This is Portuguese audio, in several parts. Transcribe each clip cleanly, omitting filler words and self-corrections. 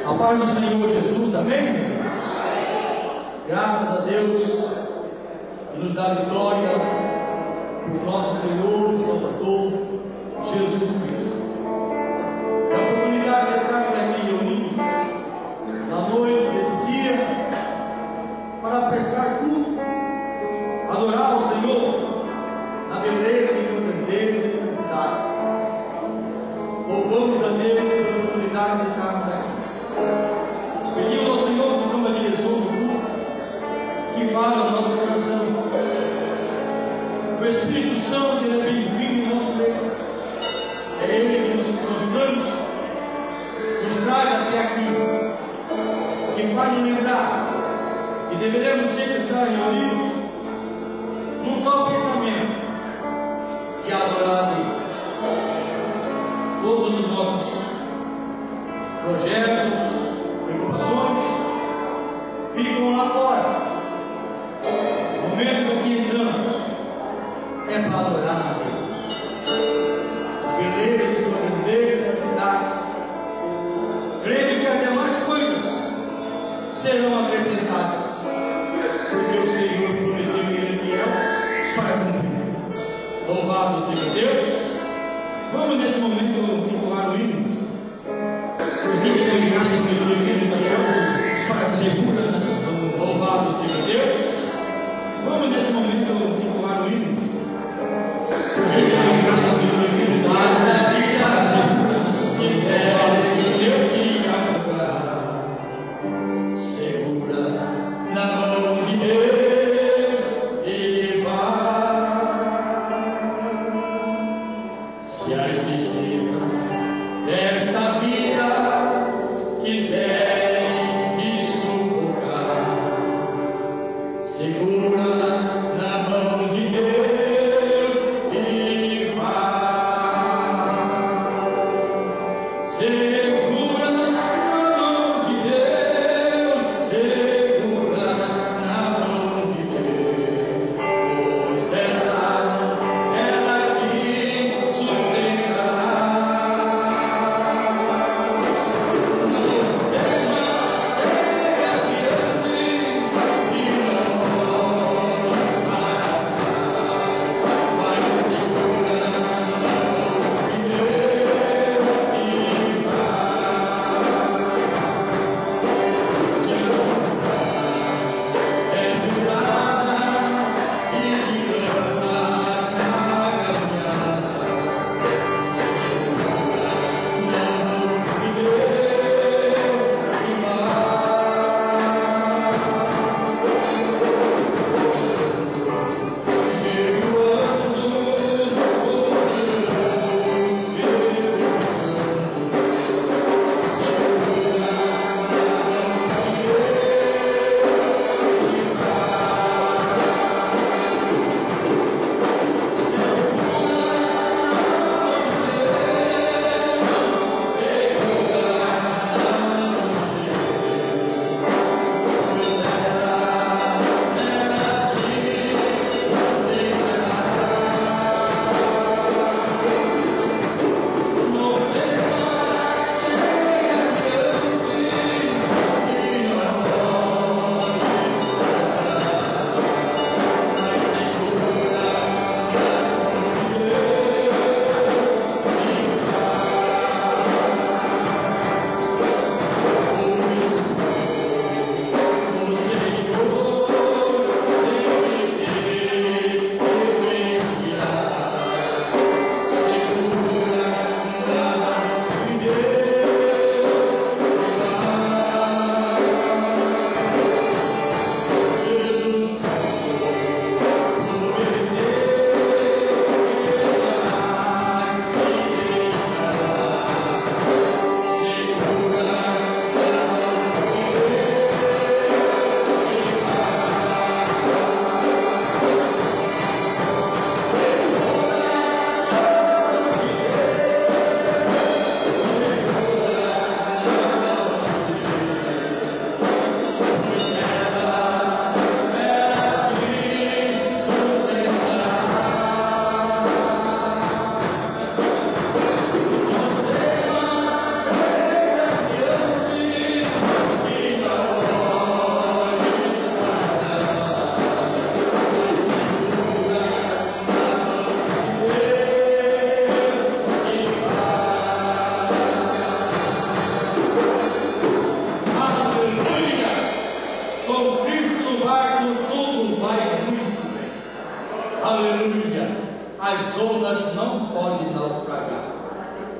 A paz do Senhor Jesus, amém? Graças a Deus que nos dá vitória por nosso Senhor e Salvador Jesus Cristo. É a oportunidade de estarmos aqui reunidos na noite desse dia para prestar culto, adorar ao Senhor na beleza de compreender e santidade. Louvamos a Deus pela oportunidade de estarmos aqui. Pedimos ao Senhor que tome a direção do culto, que fale ao nosso coração. O Espírito Santo, ele é bem-vindo em nosso meio. É Ele que nos constrange, nos traz até aqui, que faz nos lembrar que deveremos sempre estar reunidos num só pensamento, que é adorar a Deus. Todos os nossos projetos, preocupações ficam lá fora. O momento que entramos é para adorar a Deus. A beleza de sua grandeza e santidade. Creio que até mais coisas serão acrescentadas, porque o Senhor prometeu que Ele é fiel para cumprir. Louvado seja Deus. Vamos neste momento entoar o hino. Os dias estão ligados com o Deus que para segurança. Louvado seja Deus. Vamos neste momento entoar o hino. Os dias estão ligados com o Deus que para segurança. Louvado seja Deus que segura na mão de Deus e vai. Se as tristezas desta vida quiserem te sufocar, segura na mão de Deus e vai. Segura na mão de Deus, segura na mão de Deus, pois ela te sustentará. Adiante e não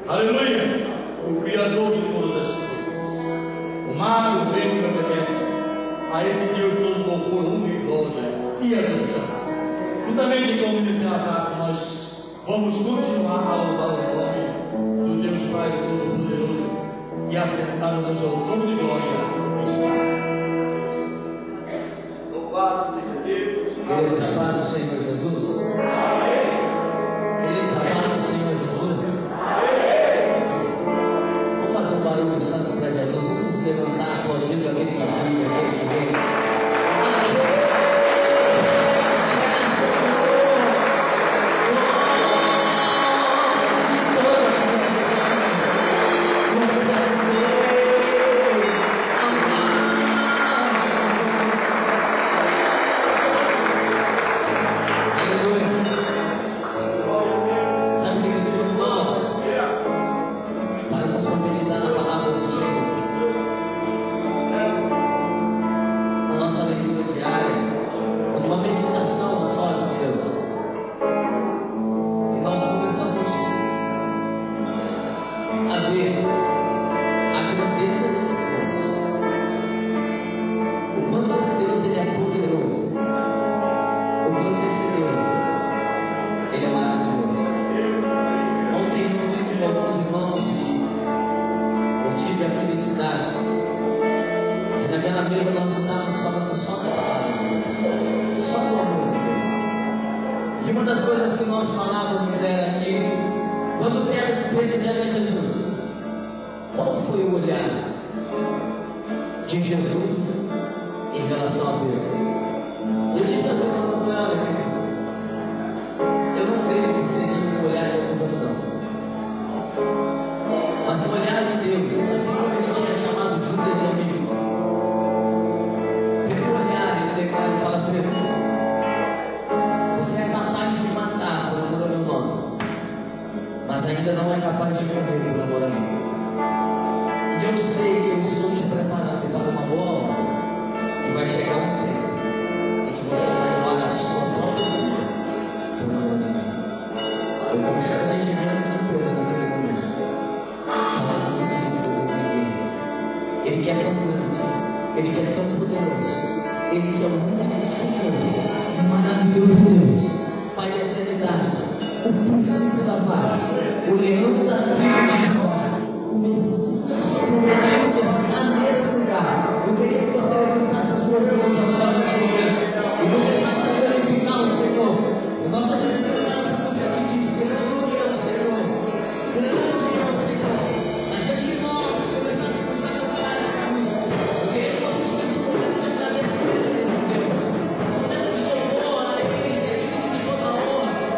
Aleluia! O Criador de todas as coisas. O mar, o vento que obedece a esse Deus todo louvor, honra e glória e adoração. Juntamente com o ministro Azar, nós vamos continuar a louvar o nome do Deus Pai Todo-Poderoso, que assentado no seu trono de glória está. Louvado seja Deus. Queridos, a paz do Senhor Jesus. Queridos, a paz do Senhor Jesus. Vamos fazer um barulho santo para Jesus. Vamos nos levantar, aplaudindo aquele que vive, aquele que vem.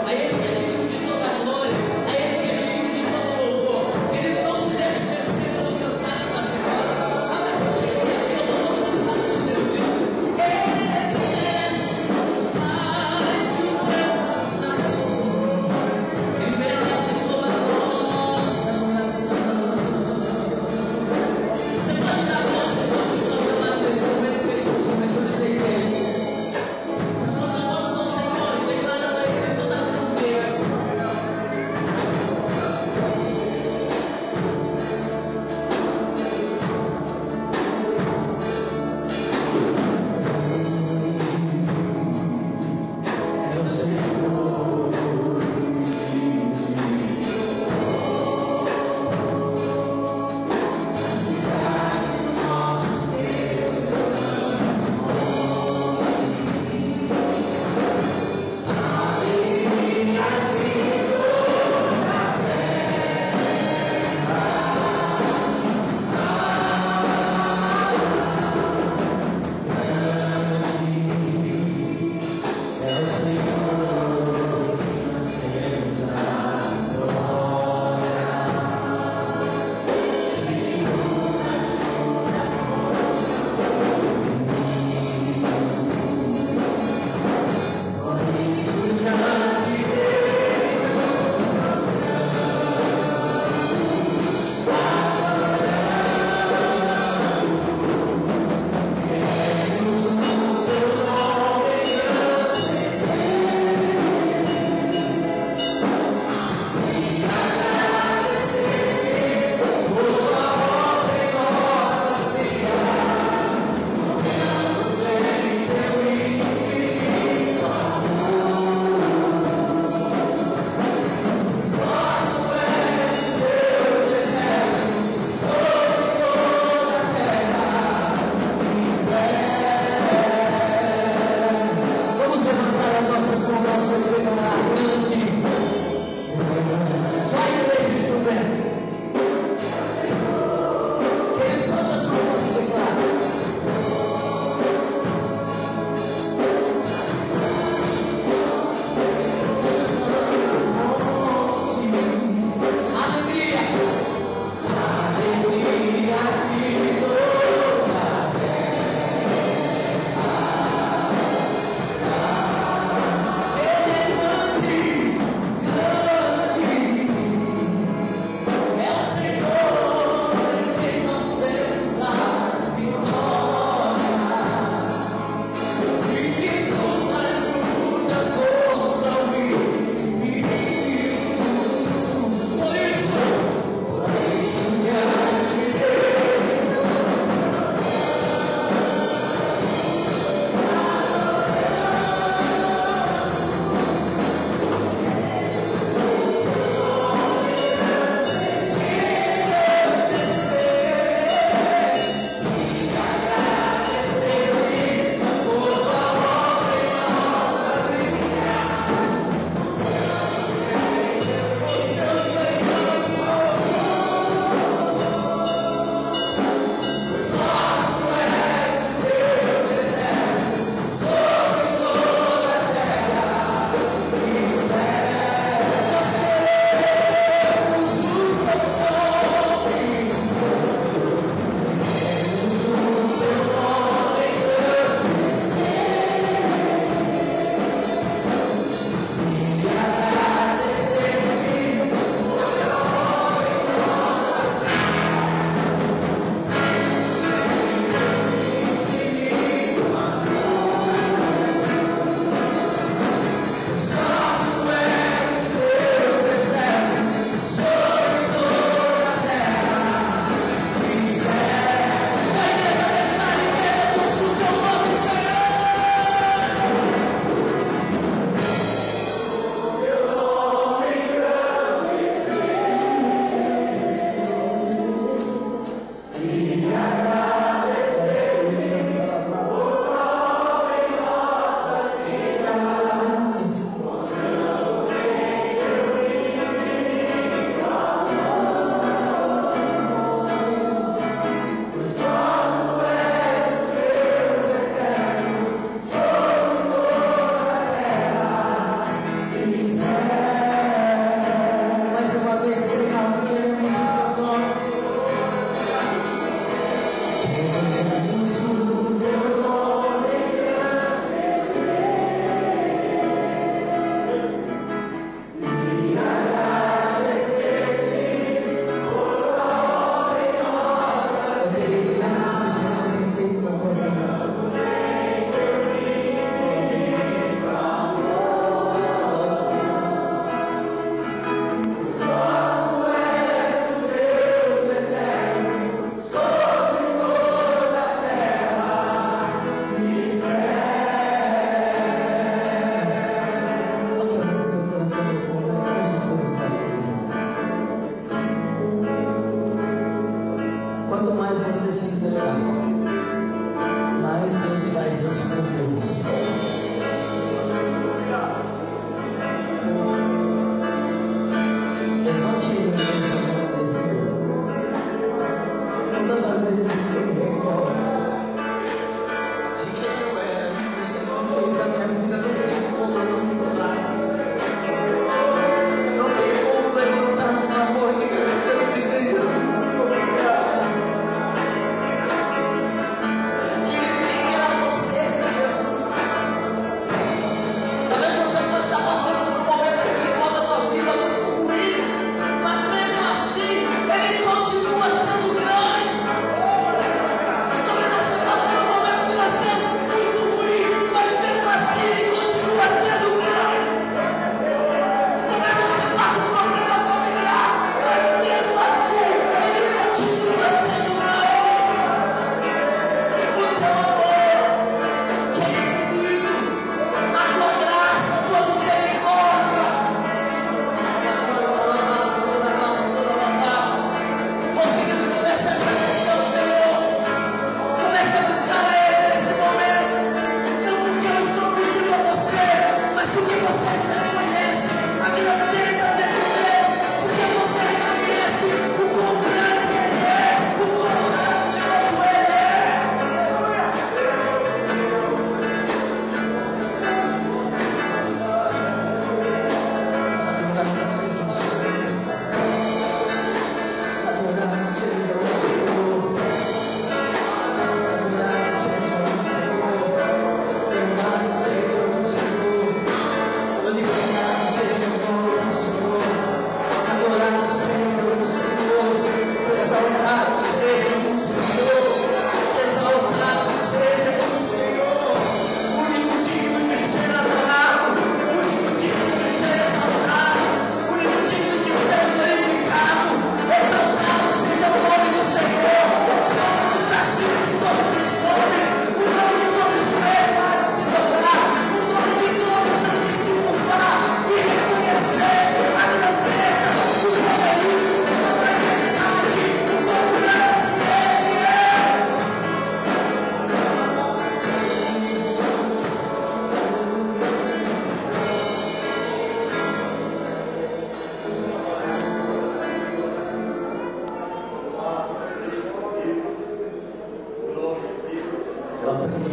A ele que é digno de toda a glória, a ele que é digno de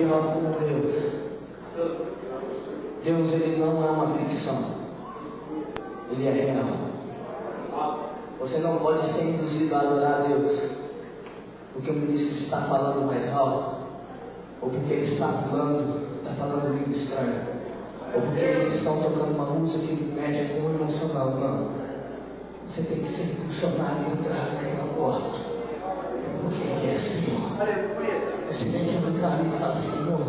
real como Deus. Deus, Ele não é uma ficção. Ele é real. Você não pode ser induzido a adorar a Deus porque o ministro está falando mais alto, ou porque ele está falando língua estranha, ou porque eles estão tocando uma música que mexe com o emocional. Não. Você tem que ser funcionário e entrar naquela porta, porque Ele é Senhor. Você tem que entrar e falar: Senhor,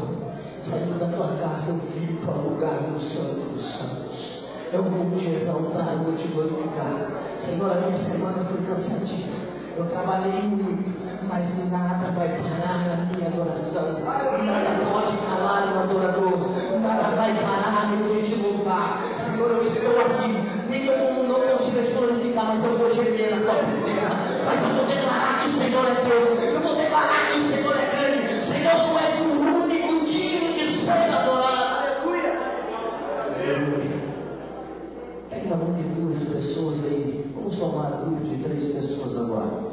saindo da tua casa eu vim para o lugar do Santo dos Santos. Eu vou te exaltar, eu vou te glorificar. Senhor, a minha semana foi cansativa. Eu trabalhei muito, mas nada vai parar a minha adoração. Nada pode calar o adorador. Nada vai parar eu de te louvar. Senhor, eu estou aqui. Nem que eu não consiga te glorificar, mas eu vou gemer na tua presença. Mas eu vou declarar que o Senhor é Deus. Eu vou declarar que o Senhor é grande. Senhor, tu és o único digno de ser adorado. Aleluia. Pegue na mão de 2 pessoas aí. Vamos formar um grupo de 3 pessoas agora.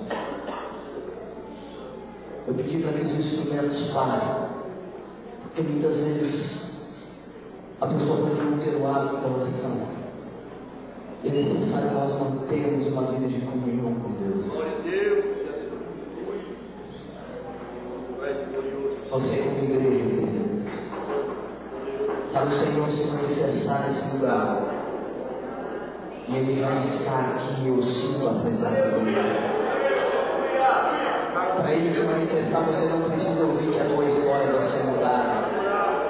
Eu pedi para que os instrumentos parem, porque muitas vezes a pessoa pode não ter o hábito da oração. É necessário nós mantermos uma vida de comunhão com Deus. Você como igreja, querido, para o Senhor se manifestar nesse lugar, e Ele já está aqui. Eu sinto a presença dele. Para Ele se manifestar, você não precisa ouvir a tua história da sua mudar,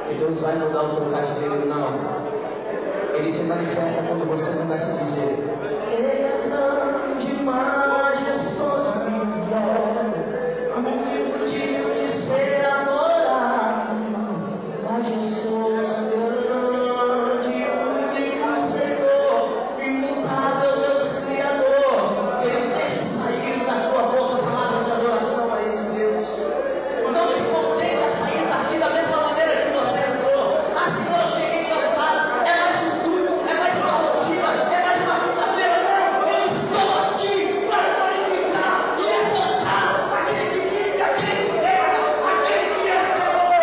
que Deus vai mudar o teu cativeiro, não. Ele se manifesta quando você começa a dizer: Ele é grande, majestoso e fiel, único digno de ser adorado, majestoso, grande, único Senhor, imutável Deus Criador. Que Ele deixe sair da tua boca palavras de adoração a esse Deus. Não se contente a sair daqui da mesma maneira que você entrou. Assim que eu cheguei cansado, é mais um culto, é mais uma rotina, é mais uma quinta-feira. Não, eu estou aqui para glorificar e exaltar aquele que vive, aquele que reina, aquele que é Senhor.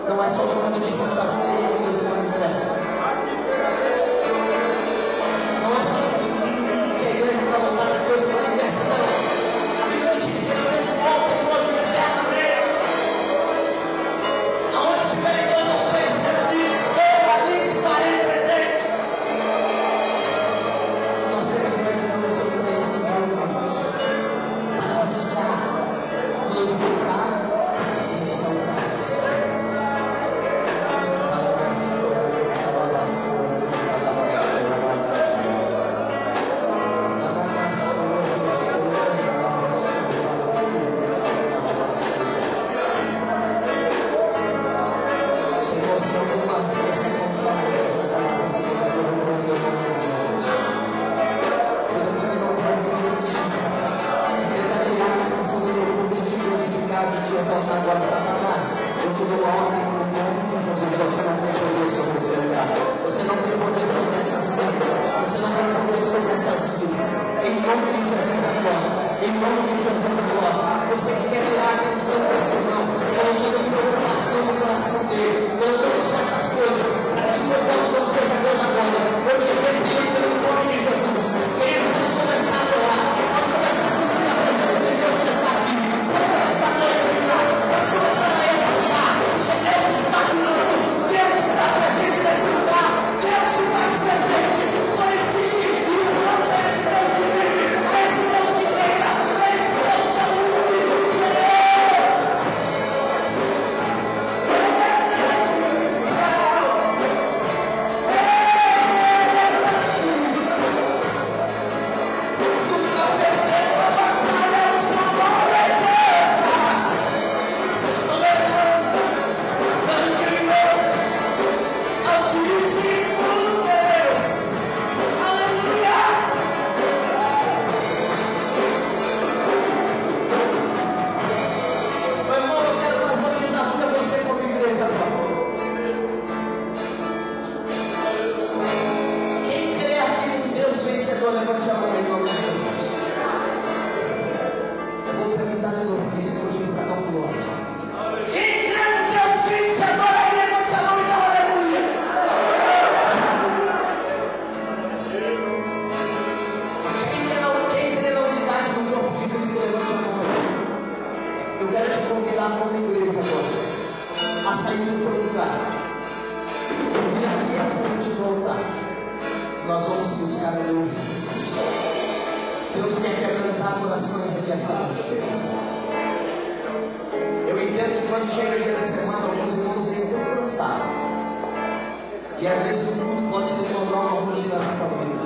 Não é só quando de Santa Ceia que Deus se manifesta. Não é só quando que a igreja está voltada que Deus se manifesta. Não. A Bíblia diz que Ele mesmo volta e hoje eternamente. Aonde estiverem 2 ou 3 reunidos, eu ali estarei presente. Nós temos hoje na nossa presença de Deus para buscar, glorificar e exaltar o Senhor. Senhor, se alguma coisa contrária a essa graça, Senhor, eu não vou tentar tirar a atenção do meu povo, de te glorificar, de te exaltar agora, Satanás. Eu te dou a ordem no nome de Jesus. Você não tem poder sobre esse lugar. Você não tem poder sobre essas vidas. Você não tem poder sobre essas vidas. Em nome de Jesus agora. Em nome de Jesus agora. Você que quer tirar a atenção desse irmão, colocando preocupação no coração dele, colocando certas coisas, para que o seu povo não seja Deus agora. Eu te repreendo em nome de Jesus. Ele pode começar a orar, pode começar a sentir a presença de Deus que está aqui, pode começar a glorificar, pode começar a exaltar. Deus está curando, Deus está presente nesse lugar, Deus se faz presente. Glorifique e exalte a esse Deus que vive, a esse Deus que reina, a esse Deus que é o único Senhor. aleluia. Deus quer quebrantar corações aqui essa noite. Eu entendo que quando chega dia da semana, alguns irmãos estão cansados. E às vezes o mundo pode se tornar uma rotina na família.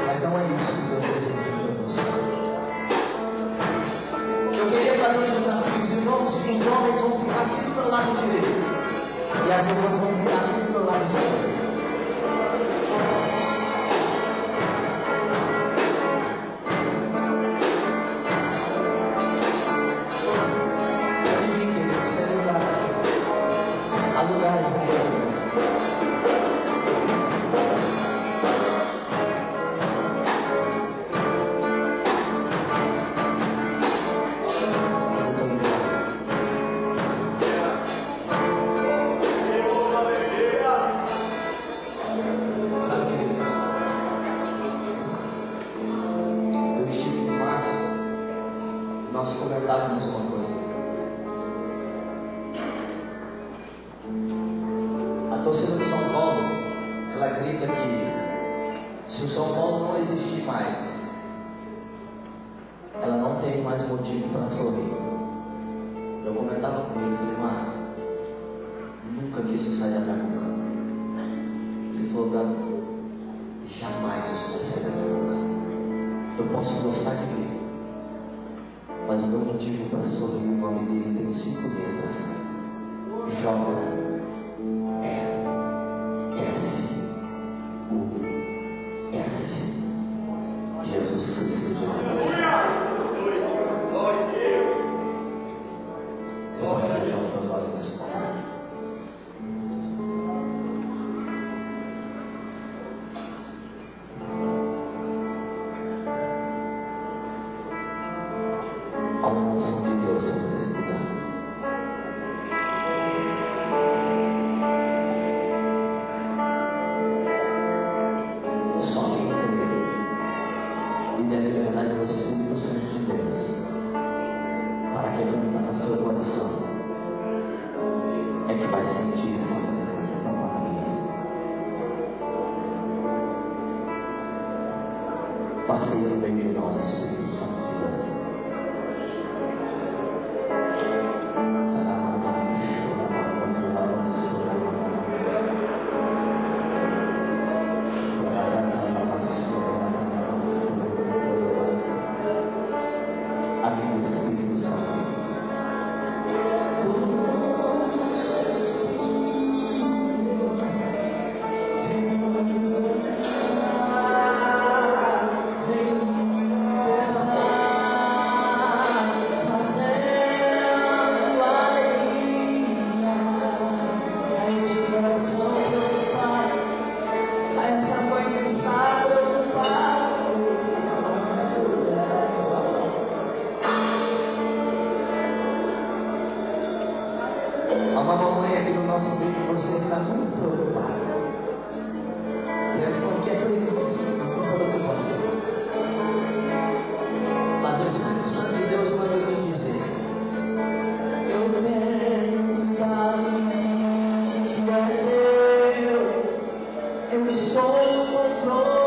Mas não é isso que Deus tem pedido para você. Eu queria fazer um desafio. Os irmãos, os homens vão ficar aqui do meu lado direito. E as irmãs vão ficar aqui do meu lado esquerdo. Nós comentávamos uma coisa. A torcida de São Paulo, ela grita que se o São Paulo não existir mais, ela não tem mais motivo para sorrir. Eu comentava com ele, falei, Márcio, nunca que isso saia da minha boca. Ele falou, Gano, jamais isso vai sair da minha boca. Eu posso gostar de ver, mas o meu motivo para sorrir, o nome dele tem 5 letras. J-E-S-U-S. Jesus Cristo de Nazaré. Você pode fechar os seus olhos nesse momento. A unção de Deus sobre esse lugar. Só quem entender e der liberdade ao Espírito Santo de Deus para quebrantar o seu coração é que vai sentir essa presença tão maravilhosa. Passeia no meio de nós, Espírito Santo de Deus. Há uma mamãe aqui no nosso meio que você está muito preocupada. Sendo qualquer princípio de preocupação. Mas o Espírito Santo de Deus mandou te dizer: eu tenho um caminho que é meu. Eu estou no controle.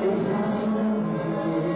Eu faço viver.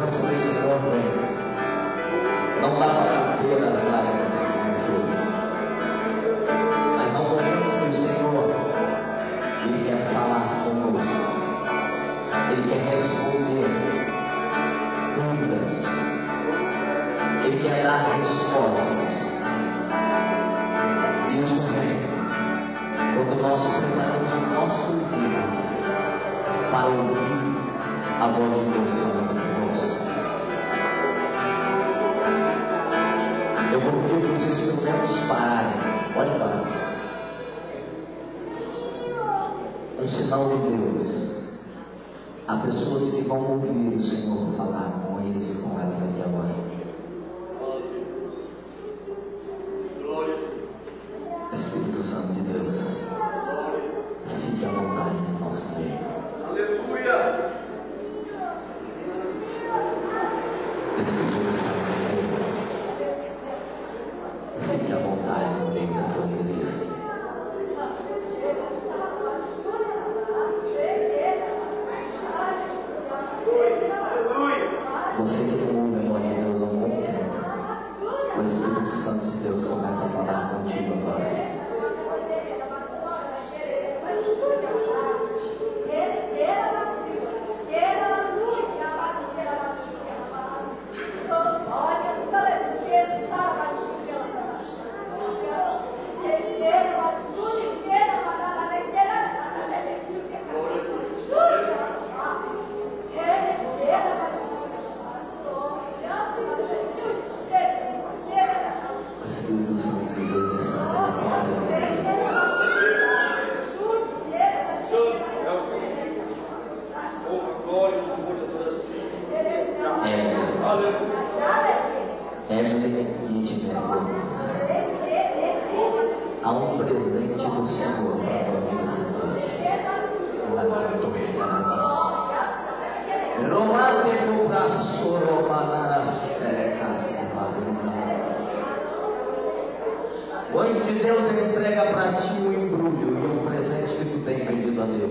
presença do Senhor, vem. Não dá para ver as lágrimas que no jogo, mas há um momento que o Senhor, Ele quer falar conosco, Ele quer responder dúvidas, Ele quer dar respostas. E isso vem quando nós preparamos o nosso ouvido para ouvir a voz de Deus falando conosco. Eu vou pedir para os instrumentos pararem. Pode parar. Um sinal de Deus. Há pessoas que vão ouvir o Senhor falar com eles e com elas aqui agora. Espírito Santo de Deus, fique à vontade no nosso meio. Aleluia! Espírito Santo de Deus, fique à vontade no meio da tua igreja. Você que não ouve a voz de Deus há um bom tempo, o Espírito Santo de Deus começa a falar contigo agora. Há um presente do Senhor para a tua vida essa noite. O anjo de Deus entrega para ti um embrulho e um presente que tu tem pedido a Deus.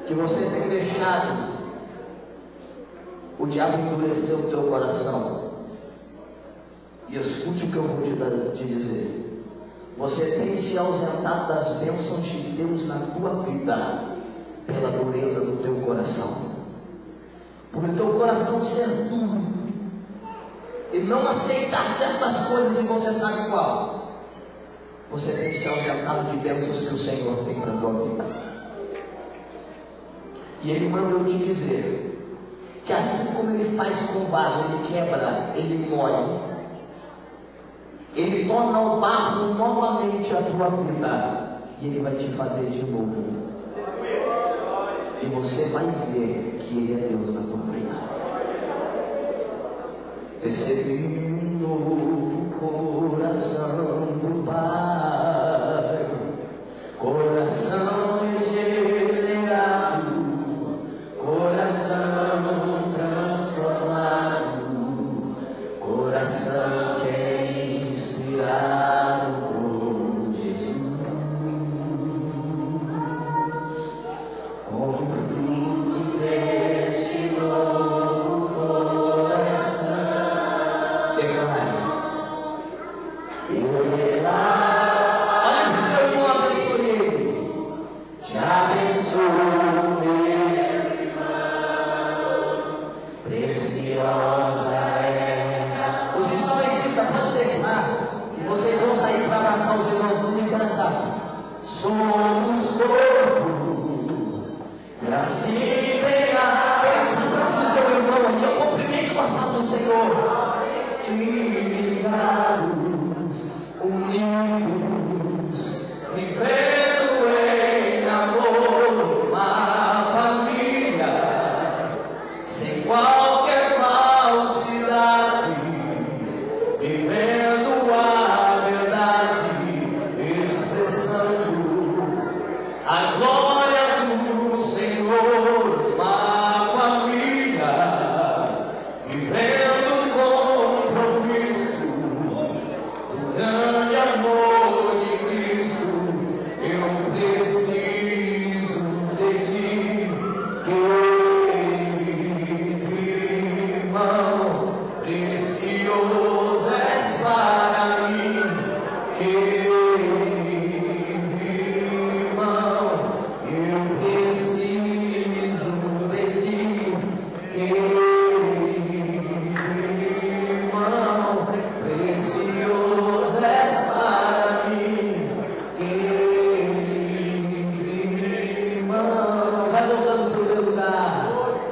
Que você tem deixado o diabo endurecer o teu coração. E escute o que eu vou te dizer. Você tem se ausentado das bênçãos de Deus na tua vida pela dureza do teu coração. Por o teu coração ser duro e não aceitar certas coisas, e você sabe qual. Você tem se ausentado de bênçãos que o Senhor tem para a tua vida. E Ele manda eu te dizer que assim como Ele faz com o vaso, Ele quebra, Ele moe, Ele torna o barro novamente a tua vida, e Ele vai te fazer de novo. E você vai ver que Ele é Deus na tua vida. Recebi um novo coração do Pai, coração regenerado, coração transformado, coração que é inspirado por Jesus. somos corpo, e assim verá. Queremos os braços do teu irmão, e eu cumprimente com a paz do Senhor. Ligados, unidos, vivendo em amor, uma família, sem qualquer falsidade, vivendo a verdade, expressando a glória do Senhor, uma família, vivendo compromisso, o grande amor de Cristo. Eu preciso de ti, irmão, precioso és para mim, irmão, eu preciso de ti, irmão, precioso és para mim, irmão. Vai voltando pro teu lugar.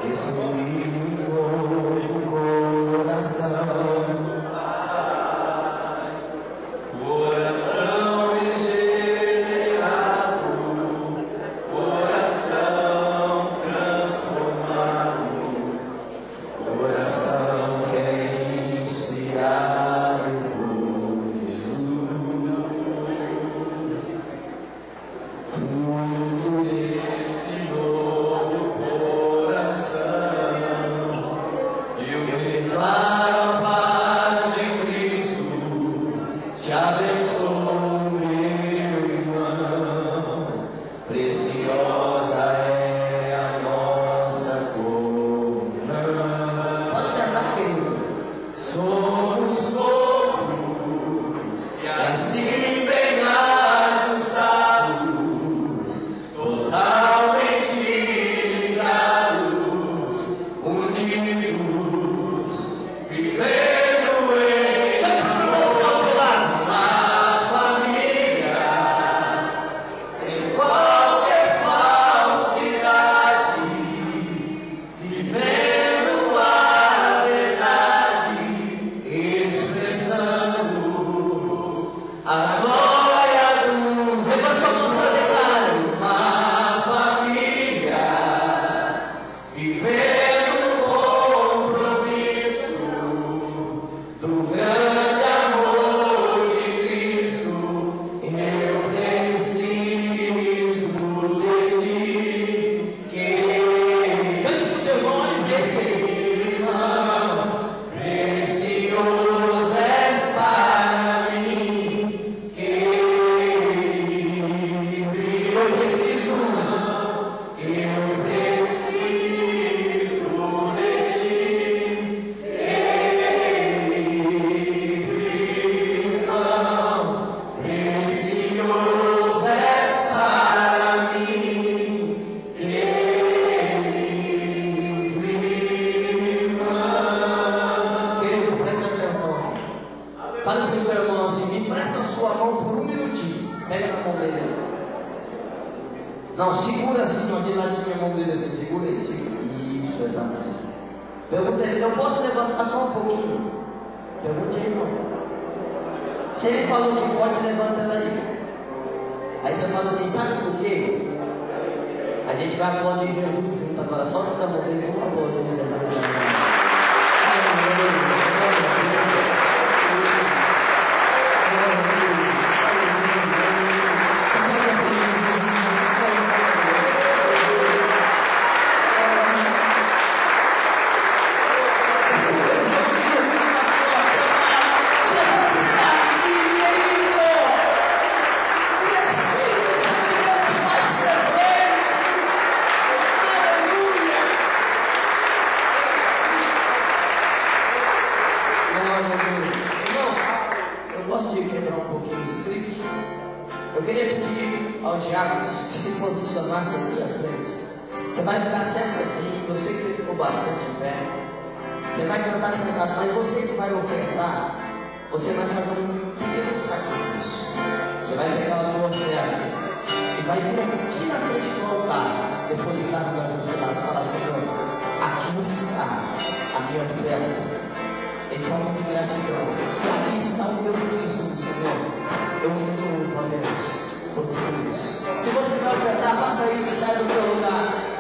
Esse novo coração regenerado, coração transformado, coração que é inspirado por Jesus. Fruto desse novo coração, eu declaro a paz de Cristo, te abençoo, meu irmão. Preciosa é a nossa comunhão. Pode sentar, querido. Somos corpo, e assim bem ajustados, totalmente ligados, unidos, vivendo em amor, uma família, sem qualquer falsidade, vivendo a verdade, expressando a glória do. Levanta a mão, só declara, uma família, vivendo compromisso do grande amor de Cristo. Eu preciso de ti, cante pro teu nome, irmão, precioso és para mim, eu preciso de ti, irmão, precioso és para mim, irmão. Querido, presta atenção. Fala pro seu irmão assim, me presta a sua mão por um minutinho. Pega na mão dele. Não, segura assim, ó, de lado da minha mão dele assim, segura aí, segura. Isso, exatamente. Pergunta ele, eu posso levantar só um pouquinho? Pergunte aí, irmão. Se ele falou que pode, levanta ela aí. Aí você fala assim, sabe por quê? A gente vai aplaudir Jesus junto agora, solta da mão dele, vamos aplaudir, levanta ela aí. Eu queria pedir ao diácono que se posicionasse aqui à frente. Você vai ficar sentadinho, eu sei que você ficou bastante em pé. Você vai cantar sentado, mas você que vai ofertar, você vai fazer um pequeno sacrifício. Você vai pegar a tua oferta E vai vir aqui na frente do altar, depositar nas nossas vidas, falar: Senhor, aqui está a minha oferta, em forma de gratidão. Aqui está o meu dízimo, Senhor. Eu te louvo, ó Deus, por tudo isso. Se você quer ofertar, faça isso e saia do teu lugar.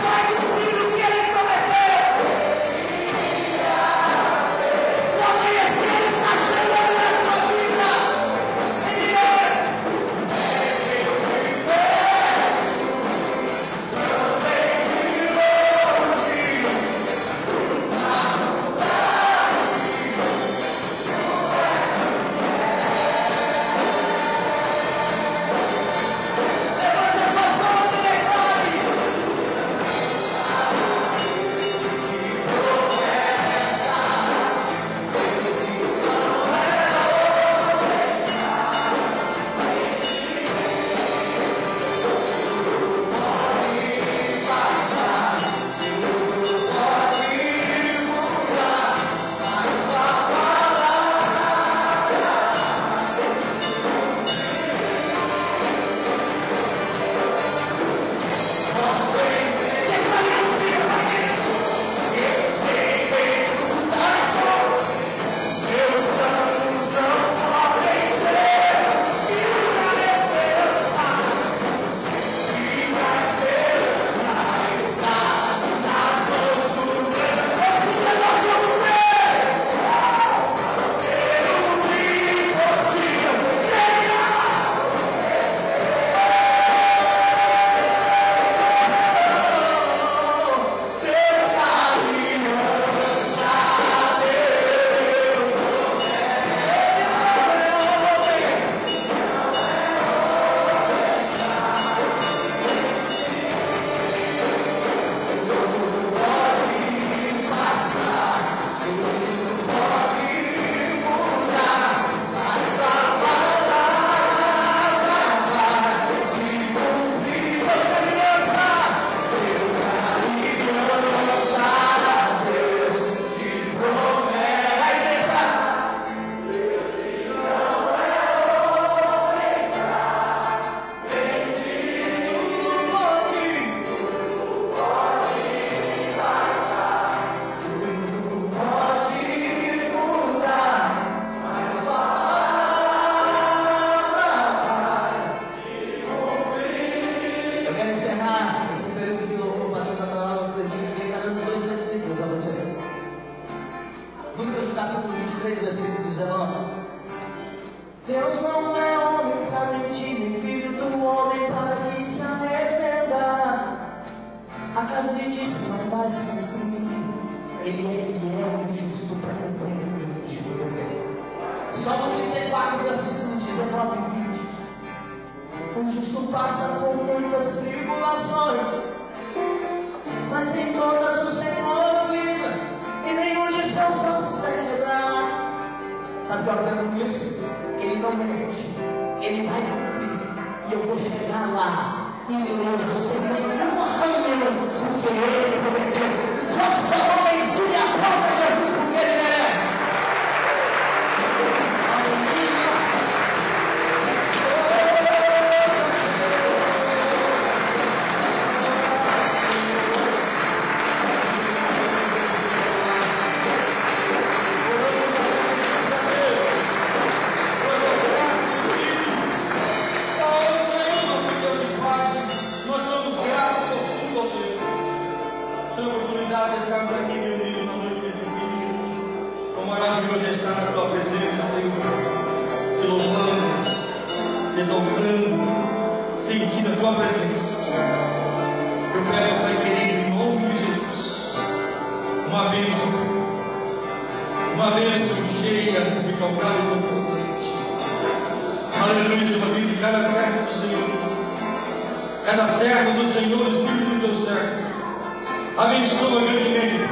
Vai Deus não é homem para mentir, nem filho do homem para que se arrependa. Acaso lhe disse, não vai se cumprir? Ele é fiel e justo para cumprir o que jurou. Salmo 34, versículo 19 e 20. O justo passa por muitas tribulações, mas em todas o Senhor o livra, e nenhum de seus ossos é quebrado. Sabe o que eu aprendo com isso? Ele não mente, ele vai cumprir, e eu vou chegar lá, ileso, sem nenhum arranhão, porque ele prometeu. Quando seu homem ensine a própria Jesus, porque ele merece. Estarmos aqui reunidos na noite desse dia, como maravilhoso é estar na tua presença, Senhor, te louvando, exaltando, sentindo a tua presença. Eu peço, Pai querido, em nome de Jesus, uma bênção cheia, recalcada e transbordante. Aleluia, sobre a vida de cada servo do Senhor, cada servo do Senhor, Espírito do teu servo. Abençoa grandemente,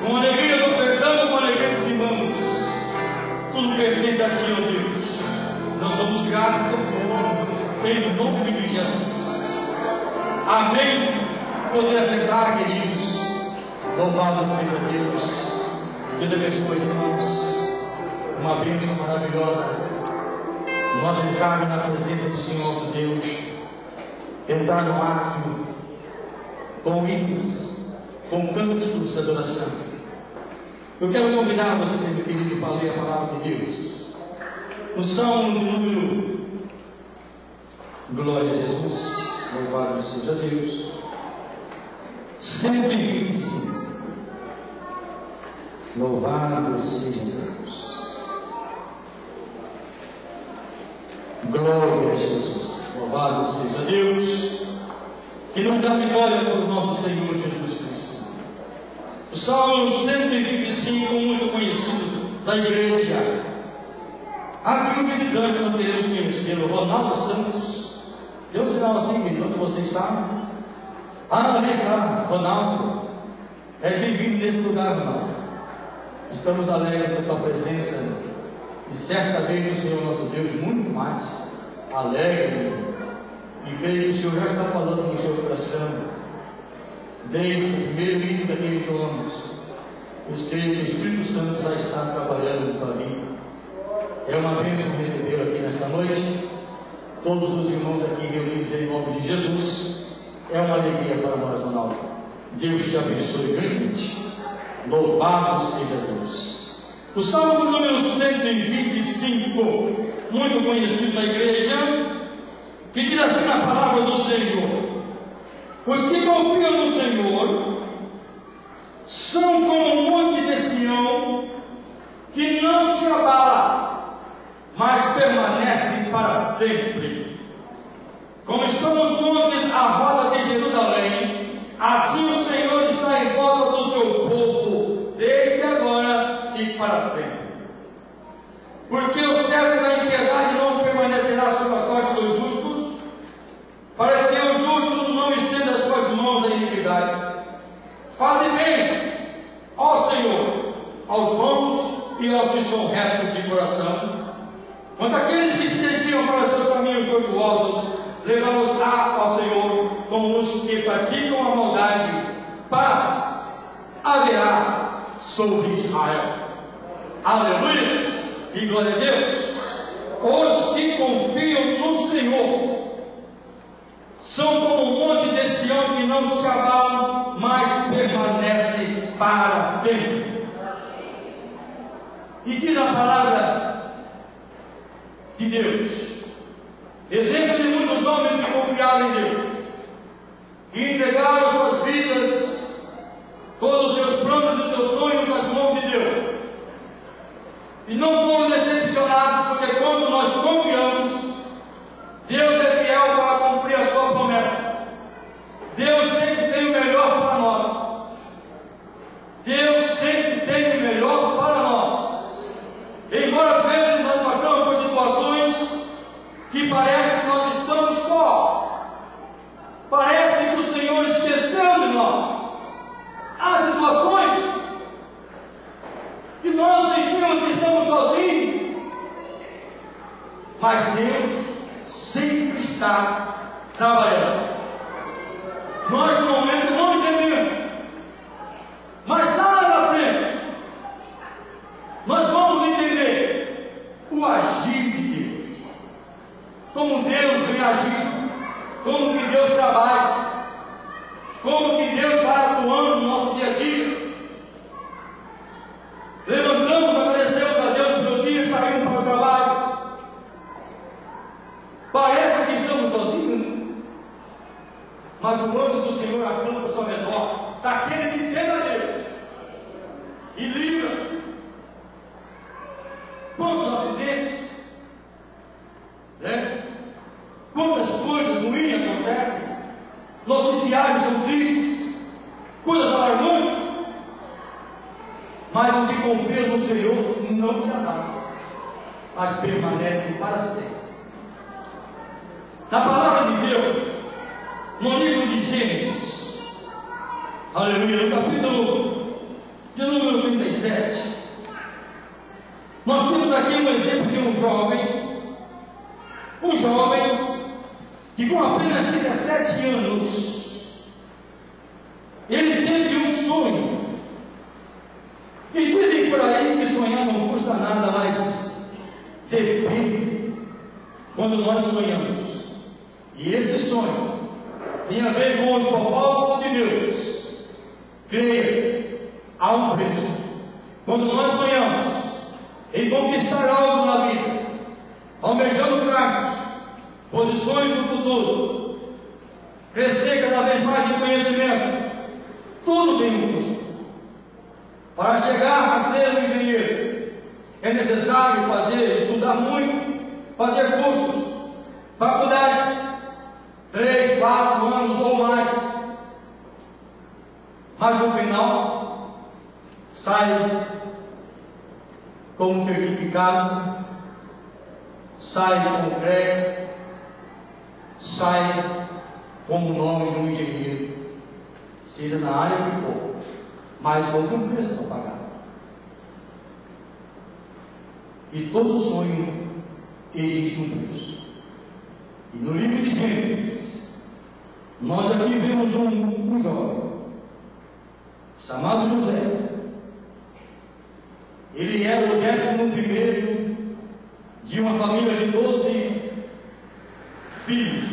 com alegria do ofertamos, com alegria dizimamos. Tudo pertence a ti, ó Deus. Nós somos gratos por em nome de Jesus. Amém. Poder afetar, queridos. Louvado seja Deus. Deus abençoe, irmãos. Uma bênção maravilhosa. Nós entrarmos na presença do Senhor nosso Deus. Entrar no átrio com hinos, com cânticos de adoração. Eu quero convidar você, meu querido, para ler a palavra de Deus. No Salmo número, glória a Jesus, louvado seja Deus, 125. Louvado seja Deus. Glória a Jesus, louvado seja Deus, que nos dá vitória por nosso Senhor Jesus Cristo. O Salmo 125, muito conhecido da igreja. Aqui um visitante nós queremos conhecê-lo, Ronaldo Santos. Deu um sinal assim, querido, onde você está? Ali está, Ronaldo. És bem-vindo nesse lugar, Ronaldo. Estamos alegres com a tua presença e certamente o Senhor nosso Deus muito mais alegre. E creio que o Senhor já está falando no teu coração, desde o primeiro hino daquele entoamos. Eu creio que o Espírito Santo já está trabalhando na tua vida. É uma bênção recebê-lo aqui nesta noite. Todos os irmãos aqui reunidos em nome de Jesus. É uma alegria para nós, Ronaldo. Deus te abençoe grandemente. Louvado seja Deus. O Salmo número 125, muito conhecido na igreja, que diz assim a palavra do Senhor: os que confiam no Senhor são como um monte de Sião, que não se abala, mas permanece para sempre. Como estão os montes à roda de Jerusalém, assim o Senhor está em volta do seu povo, desde agora e para sempre. Porque o servo da impiedade não permanecerá sob a sorte dos justos, para que o justo não estenda as suas mãos à iniquidade. Faze bem, ó Senhor, aos bons e aos que são retos de coração. Quanto àqueles que se desviam para os seus caminhos tortuosos, levá-los-á ao Senhor, como os que praticam a maldade. Paz haverá sobre Israel. Aleluia e glória a Deus. Os que confiam no Senhor são como um monte de Sião, que não se abala, mas permanece para sempre. E diz a palavra de Deus, exemplo de muitos homens que confiaram em Deus e entregaram suas vidas, todos os seus planos e os seus sonhos nas mãos de Deus, e não foram decepcionados, porque quando mas Deus sempre está trabalhando. Nós no momento não entendemos, mas lá na frente nós vamos entender o agir de Deus, como Deus vem agindo, como que Deus trabalha, como que Deus vai atuando no nosso dia a dia. Levantamos, agradecemos a Deus pelo dia, saímos para o trabalho. Parece que estamos sozinhos, mas o anjo do Senhor acampa ao seu redor daquele que teme a Deus e livra. Quantos acidentes, né? Quantas coisas ruins acontecem, noticiários são tristes, coisas alarmantes, mas o que confia no Senhor não se abate, mas permanece para sempre. Na palavra de Deus, no livro de Gênesis, aleluia, no capítulo de número 37, nós temos aqui um exemplo de um jovem que com apenas 17 anos, ele teve um sonho. E dizem por aí que sonhar não custa nada, mas depende quando nós sonhamos. E esse sonho tem a ver com os propósitos de Deus. Creia, há um preço. Quando nós sonhamos em conquistar algo na vida, almejando cargos, posições no futuro, crescer cada vez mais em conhecimento, tudo tem um custo. Para chegar a ser um engenheiro, é necessário estudar muito, fazer cursos, faculdade, 3, 4 anos ou mais. Mas no final, sai como certificado, sai como crédito, sai como nome de um engenheiro, seja na área que for, mas houve um preço para pagar. E todo sonho existe um preço. E no livro de Gênesis, nós aqui vemos um jovem chamado José. Ele era o 11º de uma família de 12 filhos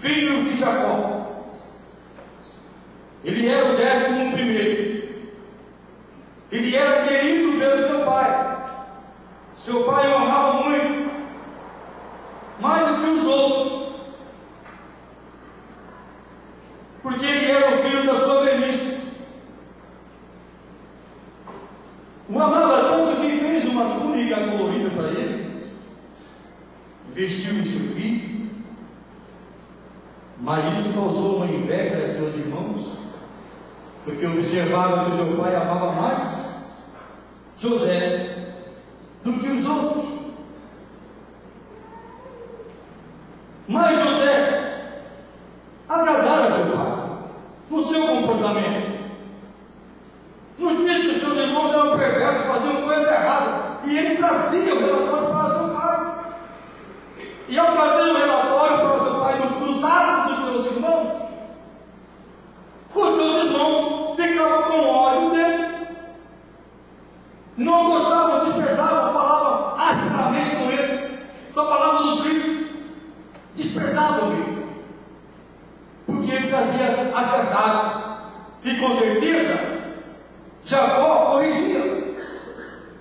de Jacó. Ele era o 11º. Ele era querido pelo seu pai. Seu pai o amava muito, mais do que os outros, porque ele era o filho da sua velhice. O amava tanto que fez uma túnica colorida para ele, vestiu de seu filho, mas isso causou uma inveja a seus irmãos, porque observava que o seu pai amava mais José do que os outros. Mas José agradara a seu pai no seu comportamento. Nos disse que os seus irmãos eram perversos, faziam coisa errada, e ele trazia o relatório para seu pai. E ao trazer o relatório para seu pai dos atos dos seus irmãos ficavam com ódio dele, não gostavam, desprezavam, falavam asperamente com ele, só falavam nos gritos, desprezavam ele, porque ele trazia as verdades, e com certeza Jacó corrigia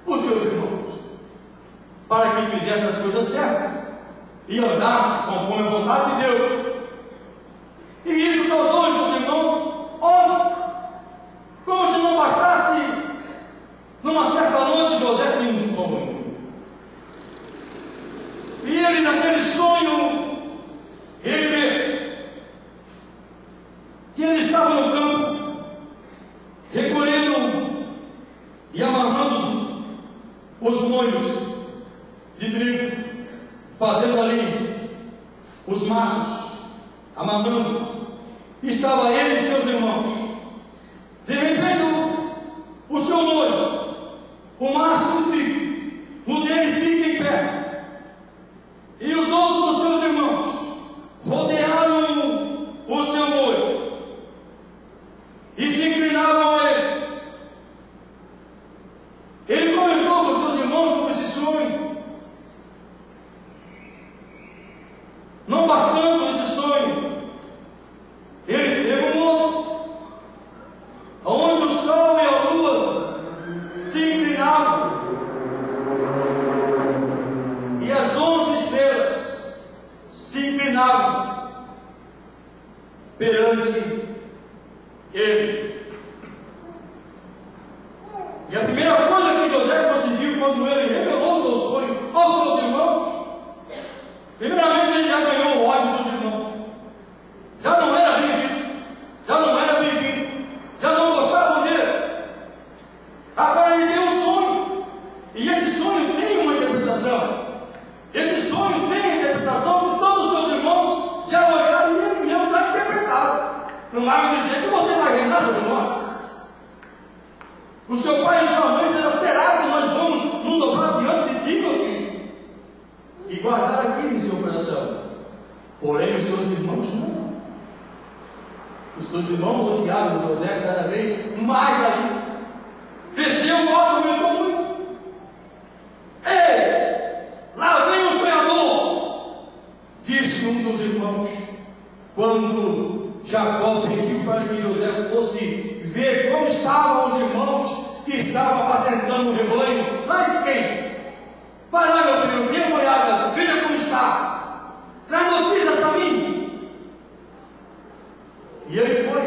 os seus irmãos, para que fizessem as coisas certas e andasse conforme a vontade de Deus. E isso causou os seus irmãos ódio, como se não bastasse. Numa certa noite José tinha um sonho, e ele naquele sonho ele vê que ele estava no campo recolhendo e amarrando os molhos de trigo, fazendo ali os machos, amarrando. Estava ele e seus irmãos. De repente o seu noivo, o macho do trigo, o dele fica em pé, Não bastando esse sonho, ele teve um outro, onde o sol e a lua se inclinavam e as 11 estrelas se inclinavam perante ele. E a primeira coisa que José conseguiu quando ele revelou seu sonho aos seus irmãos, primeiramente ele já ganhou o ódio dos irmãos. Já não era bem visto, já não era bem-vindo, já não gostavam dele. Agora ele tem um sonho, e esse sonho tem uma interpretação. Esse sonho tem a interpretação que todos os seus irmãos já olharam e ele mesmo está interpretado. Não vai me dizer que você vai reinar sobre nós. O seu pai e sua mãe será que nós vamos nos dobrar diante de ti, meu filho? E guardar aqui no seu coração. Porém, os seus irmãos não. Os seus irmãos odiaram José cada vez mais ali. Cresceu, o ódio aumentou muito. Ei, lá vem o sonhador, disse um dos irmãos, quando Jacó pediu para que José fosse ver como estavam os irmãos que estavam apacentando o rebanho. Mas quem? Vai lá, meu filho, dê uma olhada, veja como está. Traz notícia para mim. E ele foi.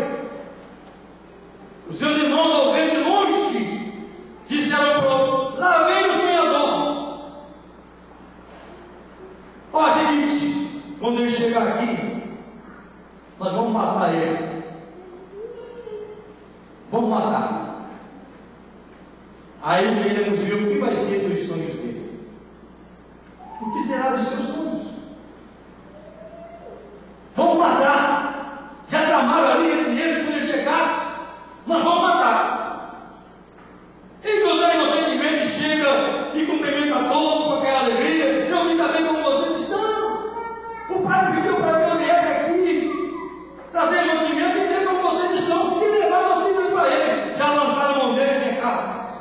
Os seus irmãos, ao ver de longe, disseram para o outro: lá vem o sonhador. Ó, seguinte, quando ele chegar aqui, nós vamos matar ele. Vamos matar. Aí queremos ver o que vai ser dos sonhos dele. O que será dos seus sonhos? Vamos matar. Já tramaram ali entre eles quando ele chegar. Nós vamos matar. E José inocentemente chega e cumprimenta todos com aquela alegria. Eu vim saber como vocês estão. O pai pediu para que eu viesse aqui trazer mantimento e ver como vocês estão e levar notícias para ele. Já lançaram a mão dele e vem cá.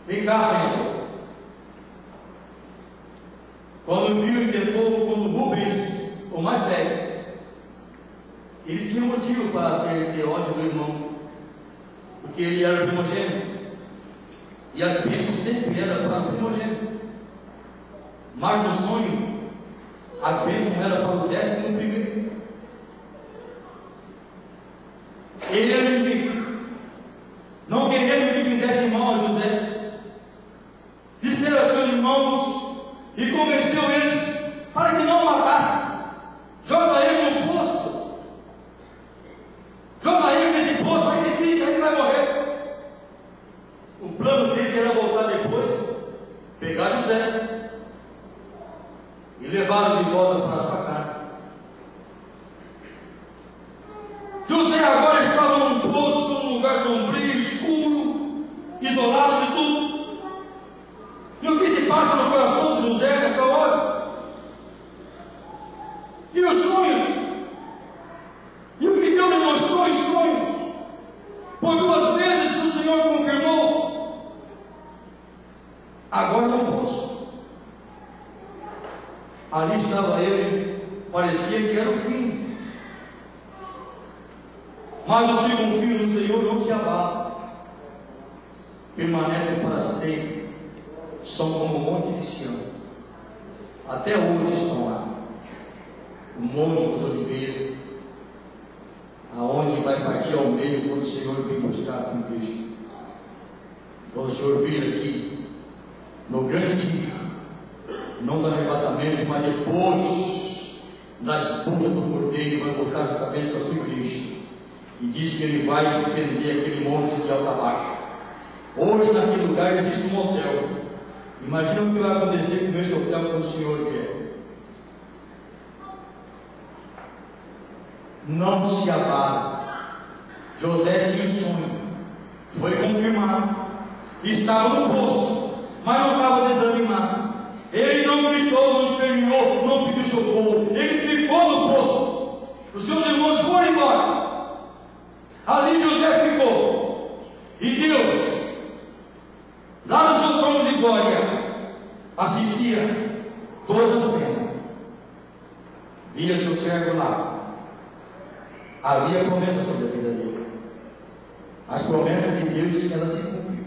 Vem cá, Senhor. Quando viu e tentou, quando Rubens, o mais velho, ele tinha motivo para ter ódio do irmão, porque ele era o primogênito, e as bênçãos sempre eram para o primogênito, mas no sonho, as bênçãos eram para o 11º. Ele era inimigo, não querendo que fizesse mal a José, disseram aos seus irmãos e convenceu eles para que não matassem. Joga ele no poço, joga ele nesse poço, aí ele vai morrer. O plano dele era voltar depois, pegar José e levá-lo de volta para sua casa. José agora estava num poço, num lugar sombrio, escuro, isolado de tudo. E o que se passa no coração de José nessa hora? E os sonhos? E o que Deus lhe mostrou em sonhos? Por 2 vezes o Senhor confirmou. Agora não posso. Ali estava ele, parecia que era o fim. Mas os que confiam no Senhor não se abalam, permanecem para sempre. São como o monte de Sião. Até hoje estão lá. O monte do Oliveira, aonde vai partir ao meio quando o Senhor vem buscar a tua igreja. Quando o Senhor vir aqui, no grande dia, não do arrebatamento, mas depois das bodas do Cordeiro, vai voltar juntamente com a sua igreja. E diz que ele vai defender aquele monte de alto a baixo. Hoje, naquele lugar, existe um hotel. Imagina o que vai acontecer com esse hotel quando o Senhor vier. Não se abala. José tinha um sonho, foi confirmado, estava no poço, mas não estava desanimado. Ele não gritou, não esperneou, não pediu socorro, ele ficou no poço. Os seus irmãos foram embora. Ali José ficou, e Deus, lá no seu trono de glória, assistia toda a cena, via seu servo lá. Havia promessa sobre a vida dele. As promessas de Deus, elas se cumpriram.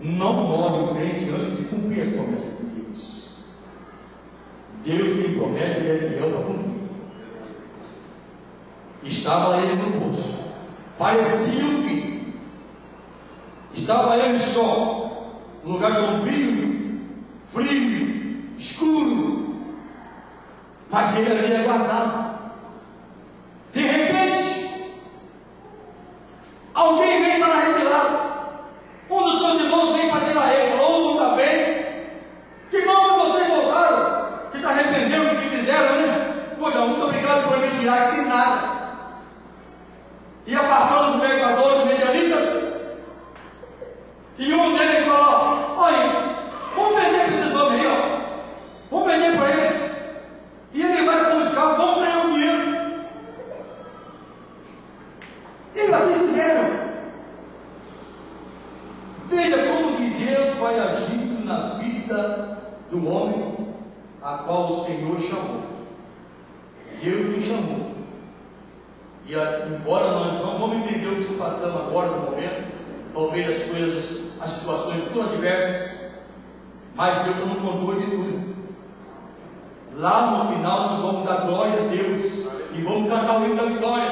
Não morre o crente antes de cumprir as promessas de Deus. Deus tem promessa e é fiel para cumprir. Estava ele no poço, parecia um filho. Estava ele só, um lugar sombrio, frio, escuro, mas ele ali aguardava. De repente, alguém vem para a retirada. Um dos seus irmãos vem para tirar ele. Falou: está bem? Que nome vocês voltaram? Que se arrependeram do que fizeram, né? Poxa, muito obrigado por me tirar aqui nada. Ia passando no mercador de medianitas, e um deles falou: olha, vamos vender para esses homens aí, ó. Vamos vender para eles. E ele vai com os carros, vamos ganhar o dinheiro. E assim fizeram. Veja como que Deus vai agindo na vida do homem a qual o Senhor chamou. Deus nos chamou. E embora nós não vamos entender o que se passando agora no momento, talvez as coisas, as situações tudo adversas, mas Deus está no controle de tudo. Lá no final nós vamos dar glória a Deus e vamos cantar o hino da vitória,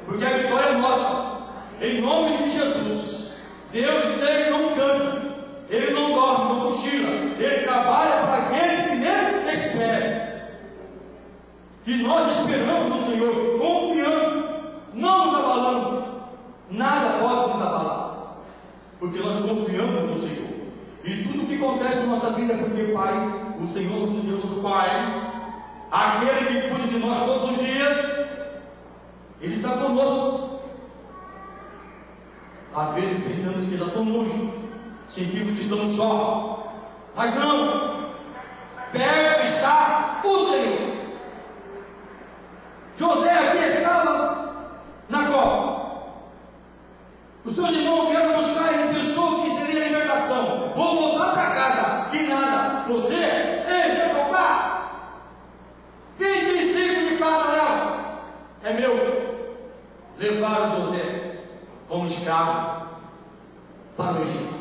porque a vitória é nossa, em nome de Jesus. Deus dele não cansa, ele não dorme, não cochila, ele trabalha para aqueles que nele esperam. E nós esperamos no Senhor, confiando, não nos abalando. Nada pode nos abalar, porque nós confiamos no Senhor. E tudo que acontece na nossa vida é porque, Pai, o Senhor nos deu o Pai, aquele que cuida de nós todos os dias, Ele está conosco. Às vezes pensamos que Ele está tão longe, sentimos que estamos só, mas não, perto está o Senhor. José aqui estava na cova. Os seus irmãos vieram buscar, ele pensou que seria a libertação. Vou voltar para casa. Que nada. Você, ei, quer comprar? 25 de prata dela. É meu. Levaram José como escravo para o Egito.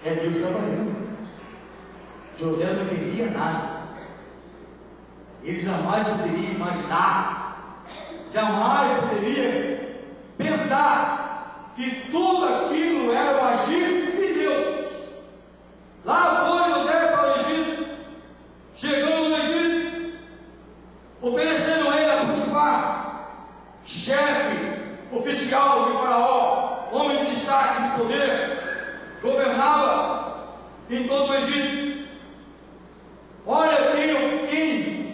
É Deus trabalhando. José não queria nada. Ele jamais poderia imaginar, jamais poderia pensar que tudo aquilo era o agir de Deus. Lá foi José para o Egito, chegando no Egito, oferecendo ele a Potifar, chefe oficial de Faraó, homem de destaque, de poder, governava em todo o Egito. Olha quem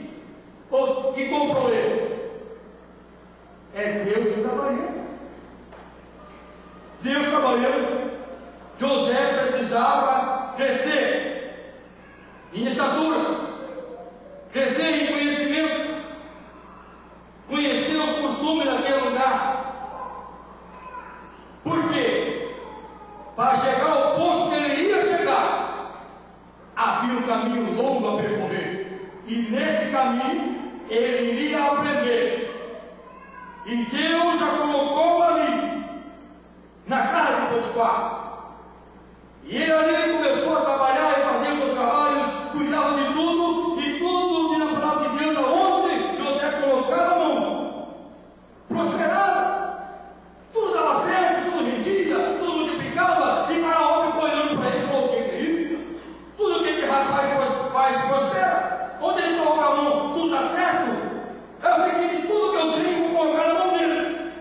que comprou ele. É Deus trabalhando. Deus trabalhando. José precisava crescer em estatura, crescer em conhecimento, conhecer os costumes daquele lugar. Por quê? Para chegar ao posto que ele ia chegar, havia um caminho longo a percorrer, e nesse caminho ele iria aprender. E Deus já colocou ali na casa de Potifar. E ele ali começou a trabalhar e fazer os seus trabalhos, cuidava de tudo, e tudo tinha na palavra de Deus, aonde José colocava a mão, prosperava, tudo dava certo, tudo rendia, tudo multiplicava, e Faraó ficou olhando para ele e falou: o que é isso? Tudo que esse rapaz faz prospera. Onde ele coloca a mão, tudo dá certo. É o seguinte: tudo que eu tenho, vou colocar na mão dele.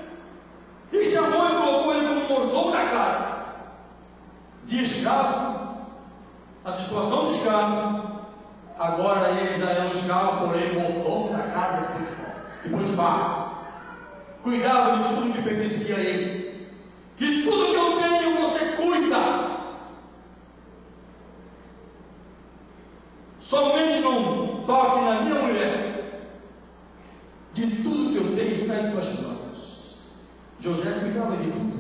E chamou e colocou ele como mordomo da casa. De escravo, a situação de escravo, agora ele já é um escravo, porém mordomo da casa de Potifar. Cuidava de tudo que pertencia a ele. E tudo que eu tenho, você cuida. Somente não toque na minha mulher. De tudo que eu tenho está em tuas mãos. José cuidava de tudo.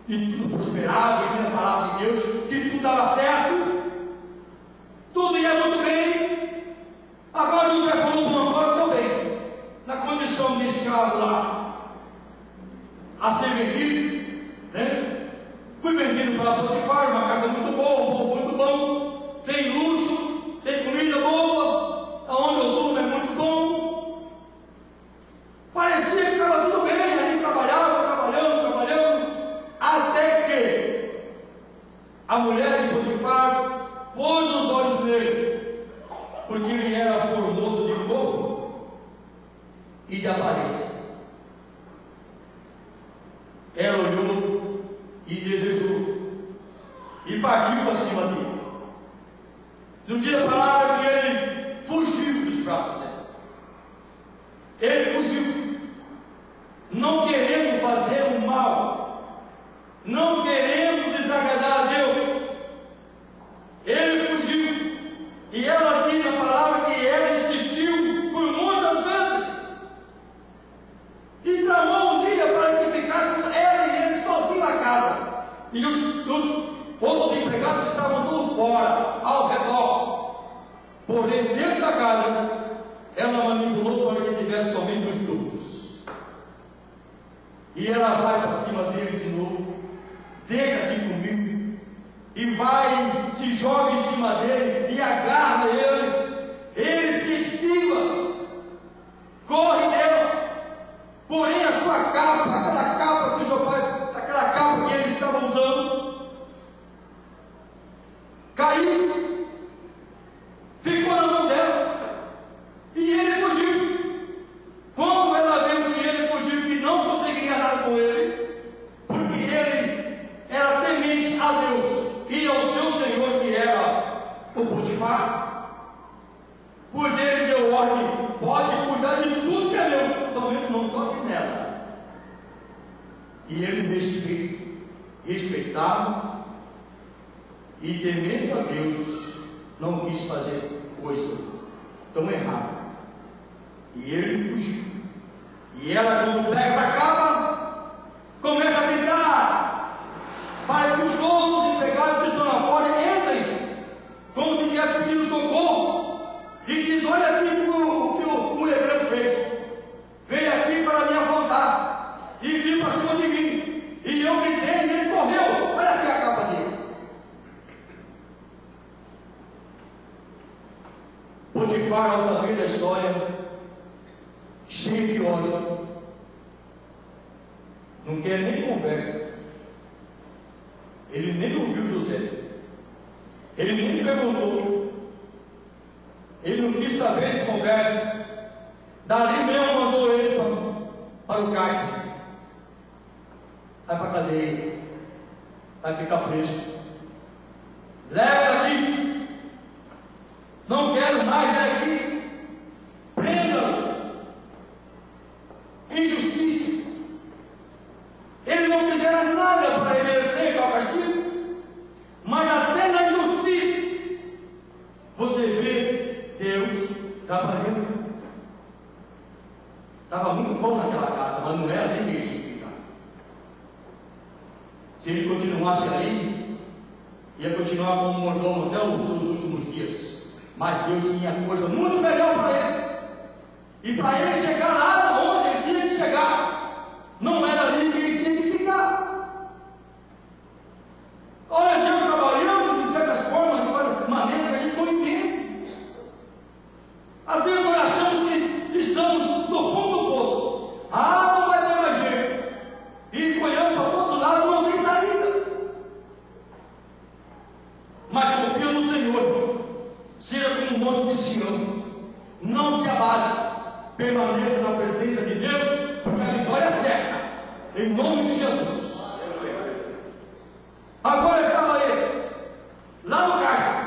E tudo prosperava, e tinha a palavra de Deus, que tudo dava certo. indo para Potifar, uma casa muito boa, um povo muito bom, tem luxo, tem comida boa, aonde eu durmo é muito bom. Parecia que estava tudo bem, ali trabalhando, até que a mulher de Potifar pôs os olhos nele, porque ele era formoso de corpo e de aparência. Ela olhou e desejou, e partiu para cima dele. No dia a palavra que ele fugiu dos braços dela. Ele fugiu, não querendo fazer o mal, não querendo desagradar a Deus. Ele fugiu, e ela diz a palavra que ela insistiu por muitas vezes, e tramou um dia para que ficasse ela e ele sozinhos na casa, e os outros empregados estavam todos fora, ao redor. Porém, dentro da casa, ela manipulou para que tivesse somente os turcos. E ela vai para cima dele de novo, deita aqui comigo, e vai, se joga em cima dele e agarra ele. Ele se esquiva, corre dela. Porém, a sua capa, aquela capa que o seu pai, aquela capa que ele estava usando, caiu, ficou na mão dela, e ele fugiu. Quando ela viu que ele fugiu, que não conseguiria nada com ele, porque ele era temente a Deus e ao seu senhor, que era o Potifar, pois ele deu ordem: pode cuidar de tudo que é meu, somente não toque nela. E ele respeitava, e temendo a Deus, não quis fazer coisa tão errada. E ele fugiu. E ela, quando pega a capa, começa a gritar para que os outros empregados que estão lá fora entrem, como se tivesse pedido socorro, e diz: olha aqui o que o hebreu fez. Veio aqui para me afrontar e viu para cima de mim, e eu gritei e ele correu. Olha aqui a capa dele. Potifar, ao saber da história, cheio de ódio, não quer nem conversa. Ele nem ouviu José, ele nem perguntou, ele não quis saber de conversa. Dali mesmo mandou ele para o cárcere. Vai para a cadeia, vai ficar preso. Leva daqui, não quero mais ele aqui, prenda-o. Injustiça. Ele não fizeram nada para merecer o castigo, mas até na injustiça você vê Deus trabalhando. Estava muito bom naquela casa, mas não era nem mesmo ficar. Se ele continuasse ali, ia continuar como mordomo até os seus últimos dias. Mas Deus tinha coisa muito melhor para ele. E para ele chegar lá onde ele tinha que chegar, não era ali que ele tinha que ficar. Olha, Deus trabalhando de certas formas, de várias maneiras que a gente não entende. Às vezes nós achamos que estamos no fundo do poço. Não vai ter mais jeito. E olhando para todos os lados, não tem saída. Mas confia no Senhor. Seja como um monte de Sião. Não se abale. Permaneça na presença de Deus, porque a vitória é certa. Em nome de Jesus. Agora estava ele lá no cárcere,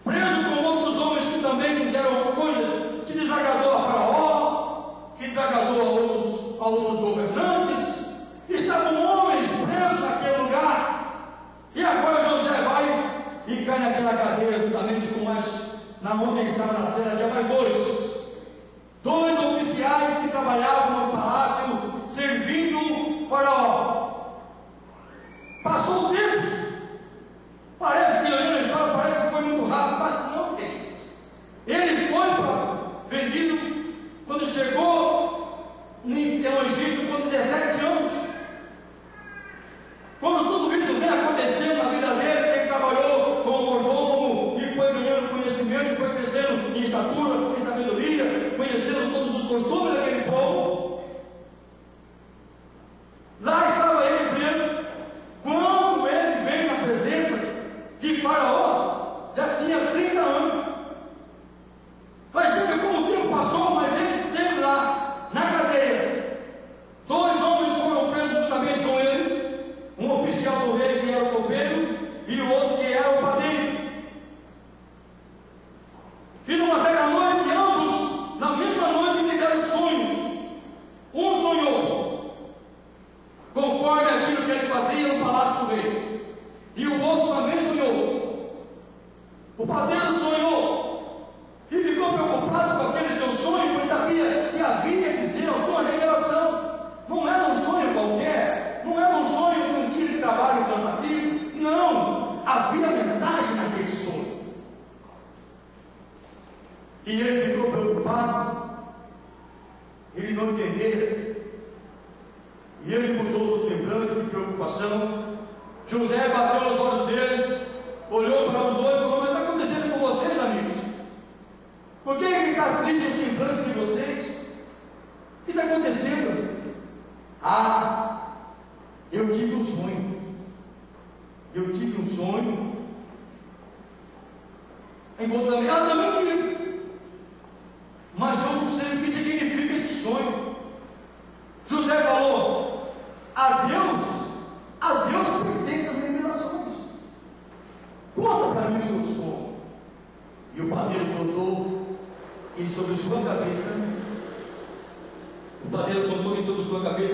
preso com outros homens que também fizeram coisas que desagradou a Faraó, que desagradou a outros governantes. Estavam homens presos naquele lugar. E agora José vai e cai naquela cadeia, juntamente com mais, na onde ele estava na cela, havia mais dois oficiais que trabalhavam no palácio servindo o Faraó. E o outro também sonhou. O padeiro sonhou e ficou preocupado com aquele seu sonho, pois sabia que havia que ser alguma revelação. Não era um sonho qualquer, não era um sonho de um dia de trabalho cansativo, não, havia mensagem naquele sonho. E ele ficou preocupado, ele não entendeu, e ele mudou o semblante de preocupação. José bateu nos olhos dele, olhou para os dois e falou: mas está acontecendo com vocês, amigos? Por que está triste o semblante de vocês? O que está acontecendo? Ah, eu tive um sonho. Eu tive um sonho. Encontrei, também tive. Mas eu não sei o que significa esse sonho. José falou: a Deus pertence as revelações. Conta para mim o seu sonho. E o padeiro contou que sobre sua cabeça,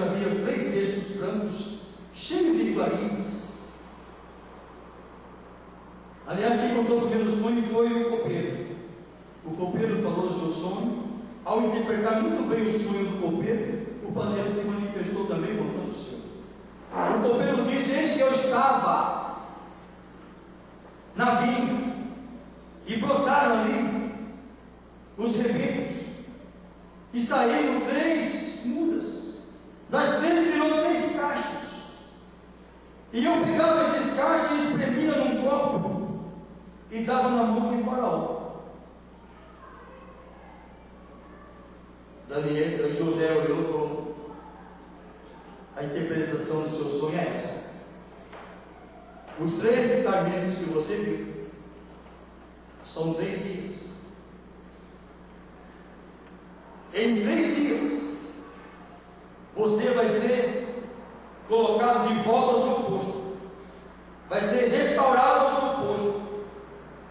havia 3 cestos brancos, cheios de iguarias. Aliás, quem contou o primeiro sonho foi o copeiro. O copeiro falou do seu sonho. Ao interpretar muito bem o sonho do copeiro, o padeiro se manifestou também contando o seu. O copeiro disse: eis que eu estava na vinha, e brotaram ali os rebeiros, e saíram 3 mudas, das 3 virou 3 cachos, e eu pegava esses cachos e espremia num copo, e dava na mão de Faraó. José olhou e falou: a interpretação do seu sonho é essa. Os 3 escarmentos que você viu são 3 dias. Em 3 dias você vai ser colocado de volta ao seu posto, vai ser restaurado ao seu posto,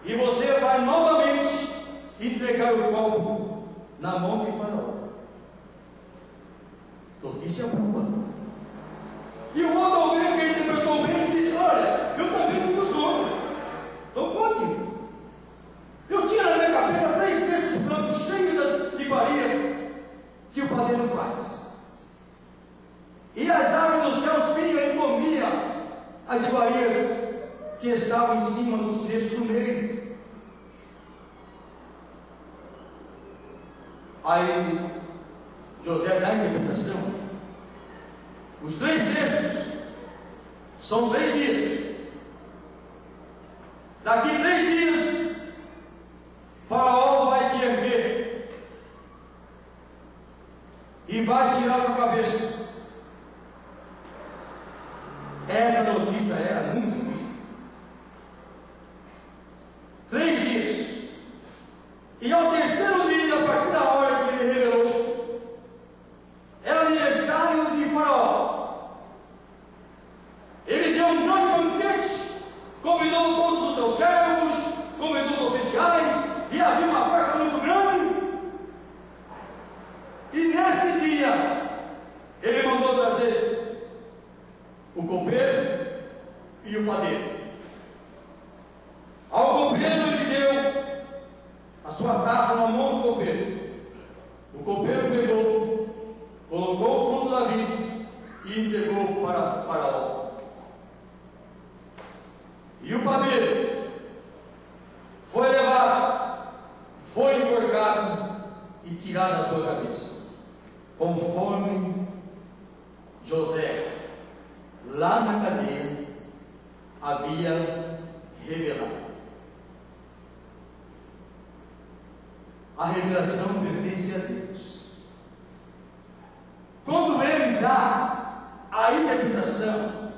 e você vai novamente entregar o copo na mão de Faraó. Notícia boa. E o outro alguém que interpretou bem disse: olha, eu também tive um sonho. Então conte. Eu tinha na minha cabeça 3 cestos brancos cheios das iguarias que o padeiro faz. E as aves do céu vinham e comiam as iguarias que estavam em cima do cesto no meio. Aí José dá a interpretação. Os 3 cestos são 3 dias. Daqui 3 dias, Faraó vai te erguer e vai tirar a tua cabeça. Essa notícia era muito triste. 3 dias. E ao terceiro dia, a partir da hora que ele revelou, era aniversário de Faraó. Ele deu um grande banquete, convidou todos os seus servos, convidou os oficiais, e havia uma festa muito grande. E nesse dia, ele mandou trazer o copeiro e o padeiro. Ao copeiro ele deu a sua taça na mão do copeiro. O copeiro pegou, colocou o fruto da vide e entregou para Faraó. E o padeiro foi levado, foi enforcado e tirado a sua cabeça, conforme José, lá na cadeia, havia revelado. A revelação pertence a Deus. Quando ele dá a interpretação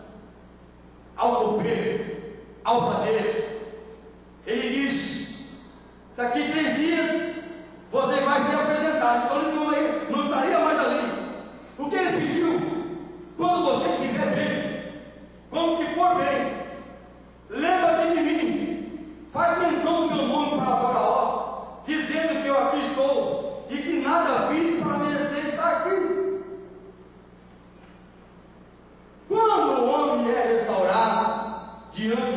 ao copeiro, ao padeiro, ele diz: daqui 3 dias você vai ser apresentado. Então ele não estaria mais ali. O que ele pediu? Quando você estiver bem, quando que for bem, lembra-te de mim, faz menção do meu nome para Faraó, dizendo que eu aqui estou e que nada fiz para merecer estar aqui. Quando o homem é restaurado diante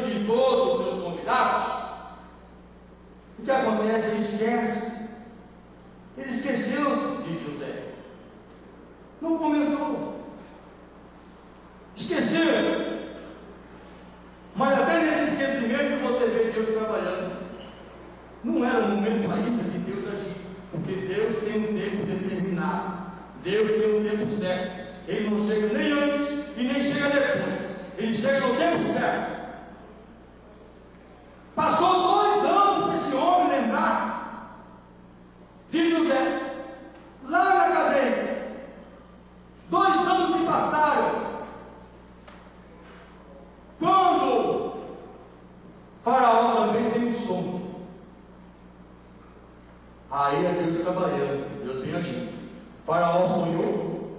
o momento ainda de Deus agir, porque Deus tem um tempo determinado, Deus tem um tempo certo. Ele não chega nem antes e nem chega depois, ele chega no tempo certo. Passou 2 anos para esse homem lembrar de José, lá na cadeia. 2 anos se passaram, quando Faraó também tem um sonho. Aí é Deus trabalhando, Deus vem agindo. Faraó sonhou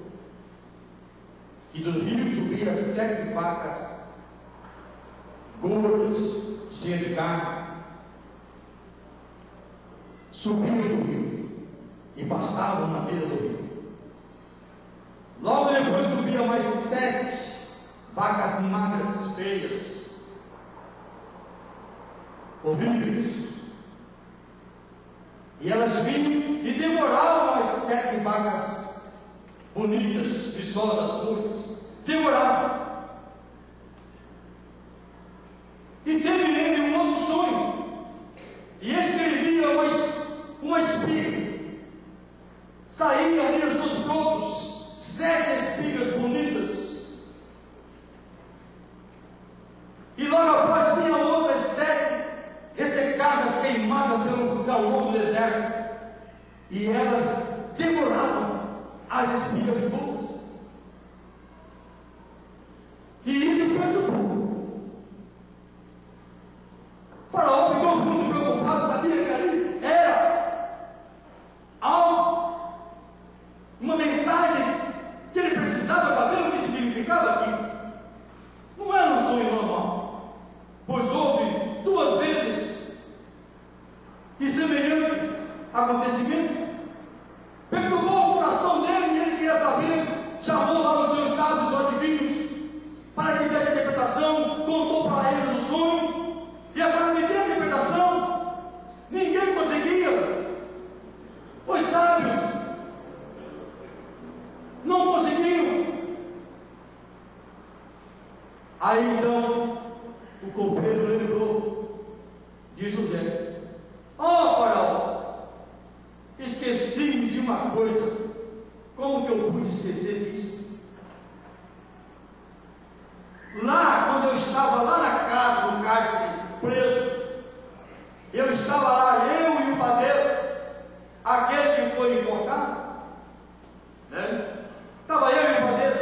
que do rio subiam 7 vacas gordas, cheias de carne, subiam do rio e pastavam na beira do rio. Logo depois subiam mais 7 vacas magras, feias, horríveis. E elas vinham e devoravam as 7 vacas bonitas, viçosas, curtas. Devoravam. E teve ele um outro sonho. E este ele via uma espiga. Saía ali os seus brotos 7 espigas bonitas. E logo após tinha outras 7 ressecadas, queimadas pelo calor do deserto. E elas devoravam as espigas boas. E isso perturbou. Faraó ficou muito preocupado, sabia que ali era algo, uma mensagem que ele precisava saber o que significava aqui. Não era um sonho normal, pois houve 2 vezes e semelhantes acontecimentos. Perturbou o coração dele e ele queria saber. Chamou lá os seus sábios, os adivinhos, para que desse a interpretação. Contou para eles o sonho. E agora me dê a interpretação. Ninguém conseguia. Os sábios não conseguiam. Aí então o copeiro lembrou de José. Faraó, esqueci-me de uma coisa. Como que eu pude esquecer disso? Lá, quando eu estava lá na casa do cárcere, preso, eu estava lá, eu e o padeiro, aquele que foi enforcado, né? Estava eu e o padeiro.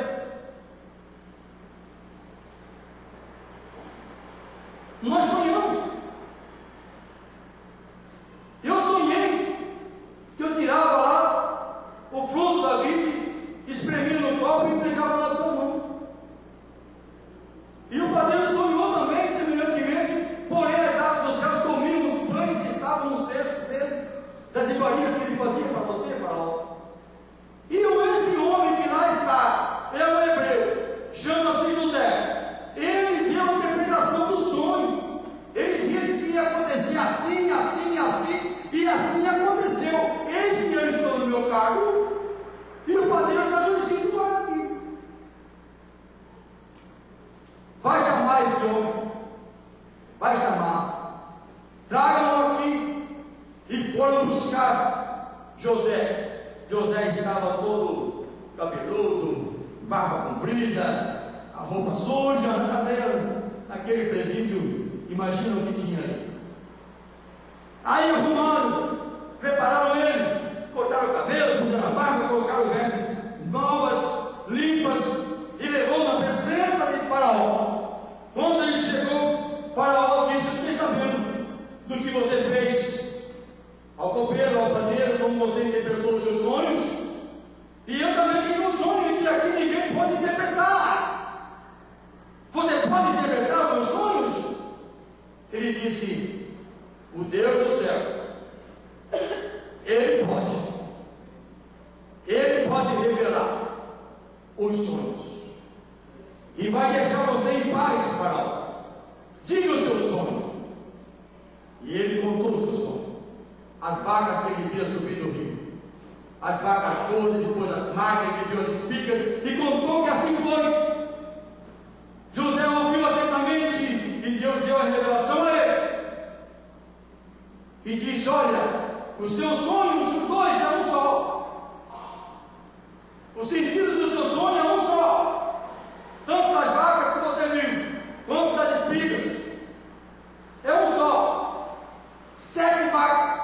Nós sonhamos. Eu sonhei que eu tirava lá o fruto da vida, espremia no copo e entregava na tua mão. E o padeiro sonhou também, semelhantemente, porém as aves dos céus comiam os pães que estavam no cesto dele, das iguarias que ele fazia para você, Faraó. E este homem que lá está, é um hebreu, chama-se José. Ele deu a interpretação do sonho. Ele disse que ia acontecer assim, assim, assim, e assim aconteceu. Eis que eu estou no meu cargo, e o padeiro da justiça para aqui. Vai chamar esse homem, vai chamar, tragam-no aqui. E foram buscar José. José estava todo cabeludo, barba comprida, a roupa suja na cadeira, naquele presídio. Imagina o que tinha ali. Aí arrumaram, prepararam ele, cortaram o cabelo, puseram a barba, colocaram vestes novas, limpas, e levou na presença de Faraó. Quando ele chegou, Faraó disse: fiquei sabendo do que você fez ao copeiro, ao padeiro, como você interpretou os seus sonhos. E eu também tenho um sonho que aqui ninguém pode interpretar. Você pode interpretar os meus sonhos? Ele disse: o Deus do céu, Ele pode revelar os sonhos. E vai deixar você em paz, Faraó. Diga o seu sonho. E ele contou o seu sonho. As vacas que ele via subir do rio, as vacas gordas, depois as magras, ele viu as espigas, e contou que assim foi. José ouviu atentamente, e Deus deu a revelação a ele. e disse: olha, os seus sonhos, os dois é um só. O sentido do seu sonho é um só. Tanto das vacas que você viu, quanto das espigas. É um só. 7 vacas,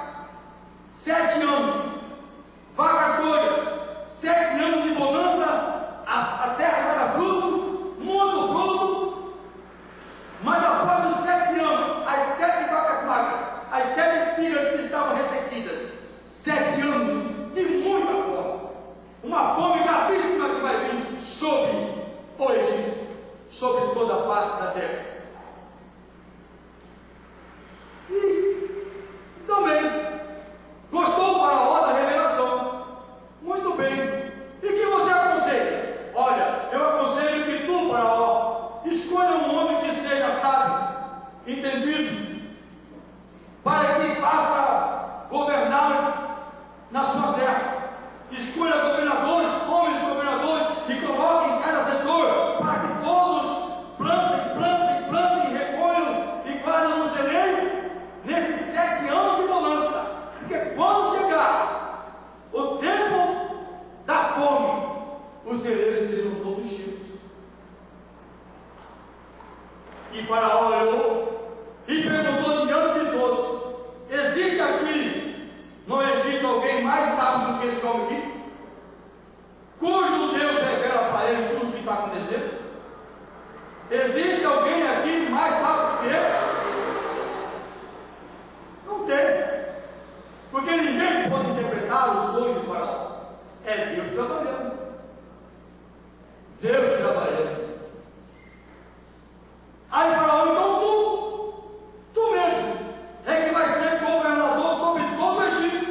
7 anos. Vacas doidas, 7 anos de bonança, a terra vai dar fruto, muito fruto. Mas após os 7 anos, as 7 vacas magras, as 7 espigas que estavam ressequidas, 7 anos de muita fome. Uma fome gravíssima que vai vir sobre o Egito, sobre toda a face da terra. E também gostou o Faraó da revelação. Muito bem. E que você aconselha? Olha, eu aconselho que tu, Faraó, escolha um homem que seja sábio, entendido, para que faça governar na sua terra. Escolha governadores, homens governadores, e coloque em cada setor, para que todos plantem, recolham e guardem no celeiro nesses 7 anos de bonança. Porque quando chegar o tempo da fome, os celeiros estejam todos cheios. E Faraó olhou e perguntou diante de todos: existe aqui no Egito alguém mais sábio do que esse homem aqui? Cujo Deus revela para ele tudo o que está acontecendo? Existe alguém aqui mais sábio que ele? Não tem. Porque ninguém pode interpretar o sonho de Faraó. É Deus trabalhando. Deus trabalhando. Aí Faraó: então tu mesmo é que vai ser governador sobre todo o Egito.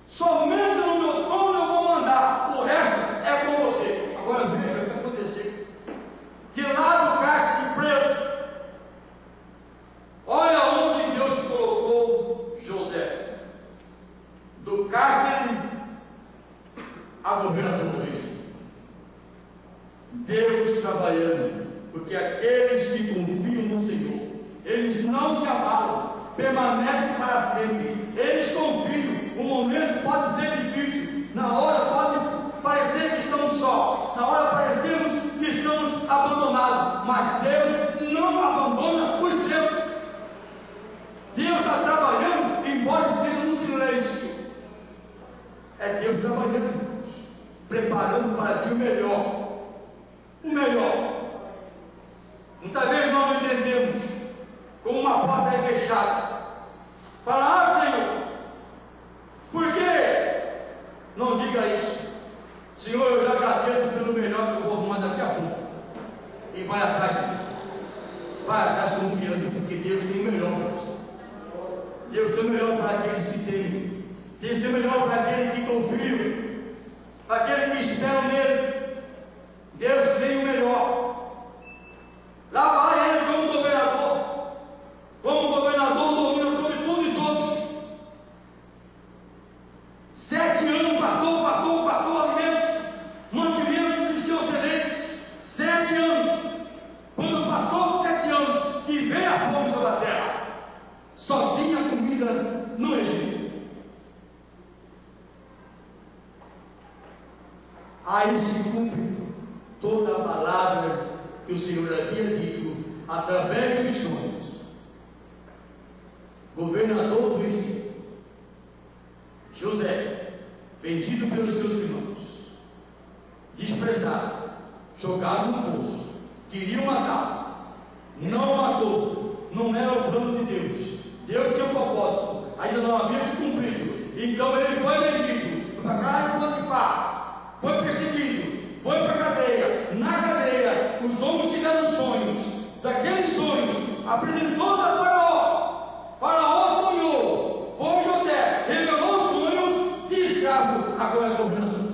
Somente no meu trono eu vou mandar, o resto é com você. Agora veja o que aconteceu. De lá do cárcere de preso, olha onde Deus colocou José. Do cárcere a governador do Egito. Deus trabalhando, porque aqueles que confiam no Senhor, eles não se abalam, permanecem para sempre. Eles confiam. O momento pode ser difícil, na hora pode parecer que estamos só, na hora parecemos que estamos abandonados, mas Deus não abandona os seus. Deus está trabalhando, embora esteja no silêncio. É Deus trabalhando, preparando para ti o melhor. O melhor. Muitas vezes nós não entendemos como uma porta é fechada. Fala: Senhor, por que? Não diga isso. Senhor, eu já agradeço pelo melhor que eu vou arrumar daqui a pouco. E vai atrás de mim. Vai atrás confiando, porque Deus tem o melhor para você. Deus tem o melhor para aqueles que têm. Deus tem o melhor para aqueles que confiam, para aqueles que esperam nele. Deus tem o melhor. Lá vai ele como governador. Como governador, domina sobre tudo e todos. 7 anos, fartou alimentos, mantimentos e seus celeiros. 7 anos. Quando passou os 7 anos e veio a fome sobre a terra, só tinha comida no Egito. Aí se cumpre toda a palavra que o Senhor havia dito através dos sonhos. Governador do Egito, José, vendido pelos seus irmãos, desprezado, jogado no poço, queriam matar, não matou, não era o plano de Deus. Deus tinha um propósito, ainda não havia se cumprido. Então ele foi vendido para a casa de Potifar, foi perseguido, foi para a cadeia. Na cadeia, os homens tiveram sonhos. Daqueles sonhos, apresentou-se a Faraó. Faraó sonhou com José, revelou os sonhos de escravo, agora é governador.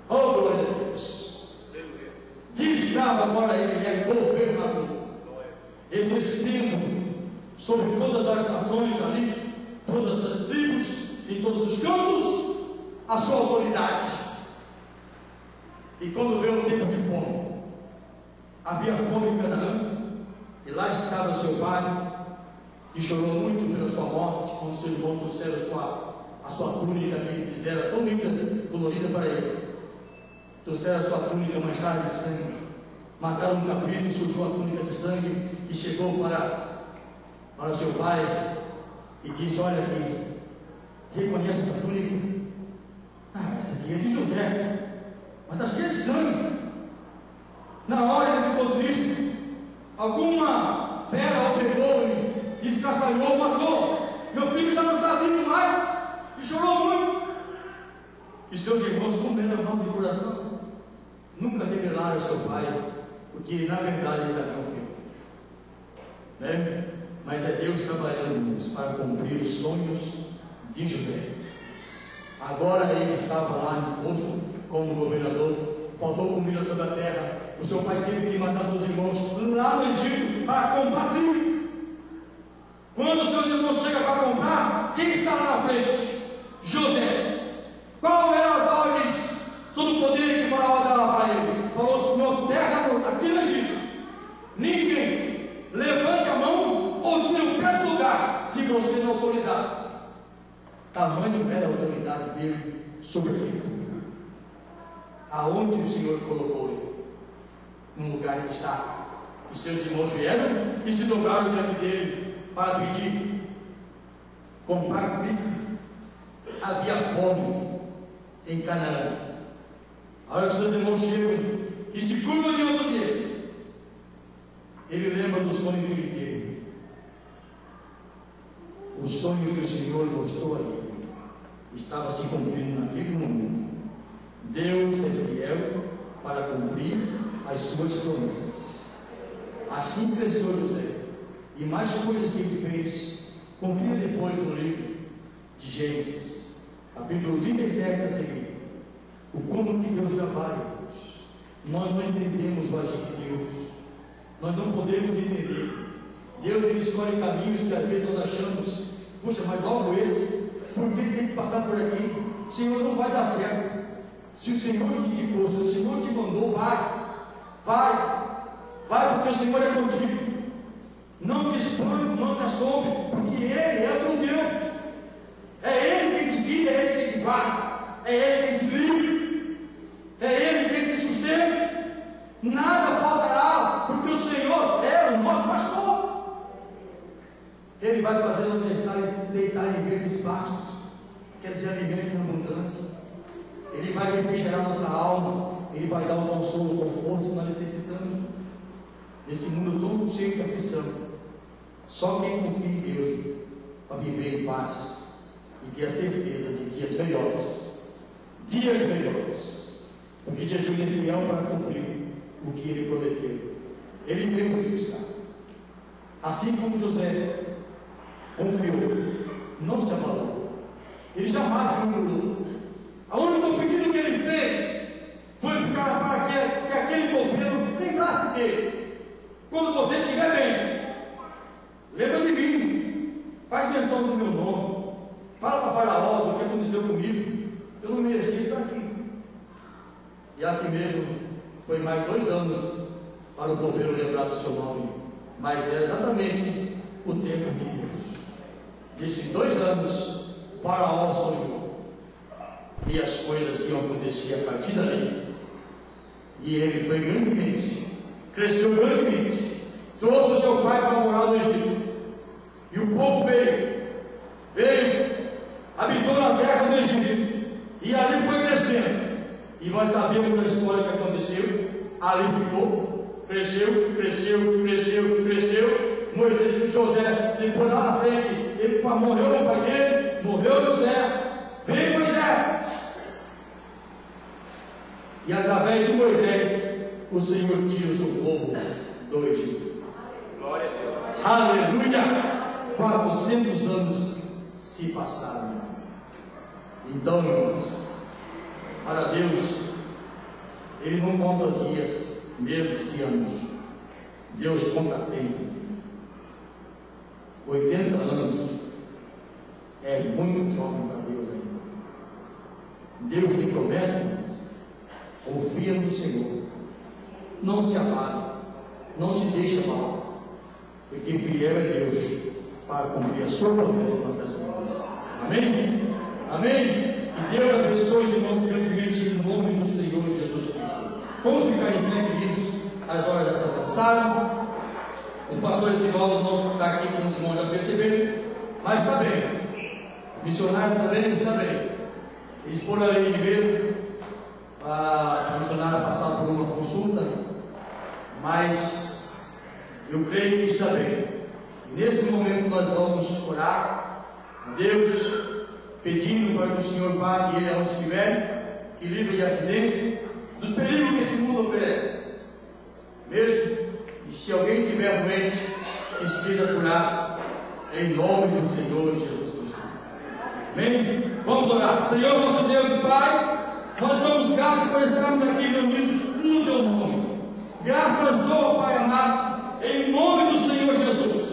Oh, glória a Deus! De escravo, agora ele é governador, exercendo sobre todas as nações ali, todas as tribos, em todos os cantos, a sua autoridade. E quando veio um tempo de fome, havia fome em Canaã, e lá estava seu pai, que chorou muito pela sua morte, quando seu irmão trouxeram a sua túnica que ele fizera, tão linda, colorida para ele. Trouxeram a sua túnica manchada de sangue, mataram um cabrito, sujou a túnica de sangue e chegou para seu pai e disse: olha aqui, reconhece essa túnica? Ah, essa aqui é de José, mas está cheia de sangue. Na hora ele ficou triste, alguma fera o pegou e escaçalhou, matou. Meu filho já não está vivo mais, e chorou muito. E seus irmãos, como eram mal de coração, nunca revelaram a seu pai o que na verdade eles haviam feito, né? Mas é Deus trabalhando nisso para cumprir os sonhos de José. Agora ele estava lá no posto como governador, faltou comida sobre a terra. O seu pai teve que matar seus irmãos lá no Egito para comprar trigo. Quando os seus irmãos chegam para comprar, quem está lá na frente? José. Qual era as ordens, todo o poder que o faraó dava para ele? Falou: na terra, aqui no Egito, ninguém levante a mão ou tire o pé do lugar, se você não autorizar. Tamanho era a autoridade dele sobre ele. Aonde o Senhor colocou ele? Num lugar de destaque. E seus irmãos vieram e se dobraram diante dele para pedir, comprar trigo. Havia fome em Canaã. A hora que seus irmãos chegam e se curvam diante dele, ele lembra do sonho que ele teve. O sonho que o Senhor mostrou a ele estava se cumprindo naquele momento. Deus é fiel para cumprir as suas promessas. Assim cresceu José, e mais coisas que ele fez. Confia depois no livro de Gênesis, capítulo 37 a seguir. O como que Deus trabalha, Deus. Nós não entendemos o agir de Deus, nós não podemos entender. Deus, ele escolhe caminhos que às vezes nós achamos: puxa, mas logo esse, por que tem que passar por aqui? Senhor, não vai dar certo. Se o Senhor te indicou, se o Senhor te mandou, vai, porque o Senhor é contigo. Não te espante, não te assombre, porque Ele é teu Deus. É Ele quem te guia, é Ele quem te guarda, é Ele quem te livra, é Ele quem te sustenta. Nada faltará, porque o Senhor é o nosso pastor. Ele vai fazer o deitar em verdes pastos, quer dizer, alimento em abundância. Ele vai refrigerar nossa alma, Ele vai dar o consolo, o conforto que nós necessitamos nesse mundo todo cheio de aflição. Só quem confia em Deus para viver em paz e ter a certeza de dias melhores, porque Jesus é fiel para cumprir o que Ele prometeu. Ele mesmo está. Assim como José confiou, não se abalou, ele jamais murmurou. O único pedido que ele fez foi para que aquele copeiro lembrasse dele. Quando você estiver bem, lembra de mim, faz menção do meu nome, fala para Faraó do que aconteceu comigo, eu não merecia estar aqui. E assim mesmo, foi mais 2 anos para o copeiro lembrar do seu nome, mas era exatamente o tempo de Deus. Desses 2 anos, Faraó sonhou, e as coisas iam acontecer a partir dali. E ele foi grandemente, cresceu grandemente, trouxe o seu pai para morar no Egito. E o povo veio, habitou na terra do Egito, e ali foi crescendo. E nós sabemos da história que aconteceu. Ali ficou, cresceu. Moisés, José, depois lá na frente, ele morreu o pai dele, morreu José, veio Moisés. E através de Moisés, o Senhor tira o seu povo do Egito. Glória a Deus. Aleluia! 400 anos se passaram. Então, irmãos, para Deus, Ele não conta os dias, meses e anos. Deus conta tempo. 80 anos é muito jovem para Deus ainda. Deus tem promessa. Confia no Senhor, não se abale, não se deixe mal, porque fiel é Deus para cumprir a sua promessa em nossas vidas. Amém? Amém? E Deus abençoe de novo grandemente em nome do Senhor Jesus Cristo. Vamos ficar em pé, queridos, as horas já se passaram. O pastor Esivaldo não está aqui, como os irmãos já perceberam, mas está bem. O missionário também está bem. Eles foram ali ver a missionária passar por uma consulta, mas eu creio que está bem. Nesse momento nós vamos orar a Deus, pedindo para que o Senhor guarde ele aonde estiver, que livre de acidente, dos perigos que esse mundo oferece. Mesmo, e se alguém estiver doente, que seja curado, em nome do Senhor Jesus Cristo. Amém? Vamos orar. Senhor, nosso Deus e Pai, nós somos gratos por estarmos aqui reunidos no Teu nome. Graças dou, Pai amado, em nome do Senhor Jesus.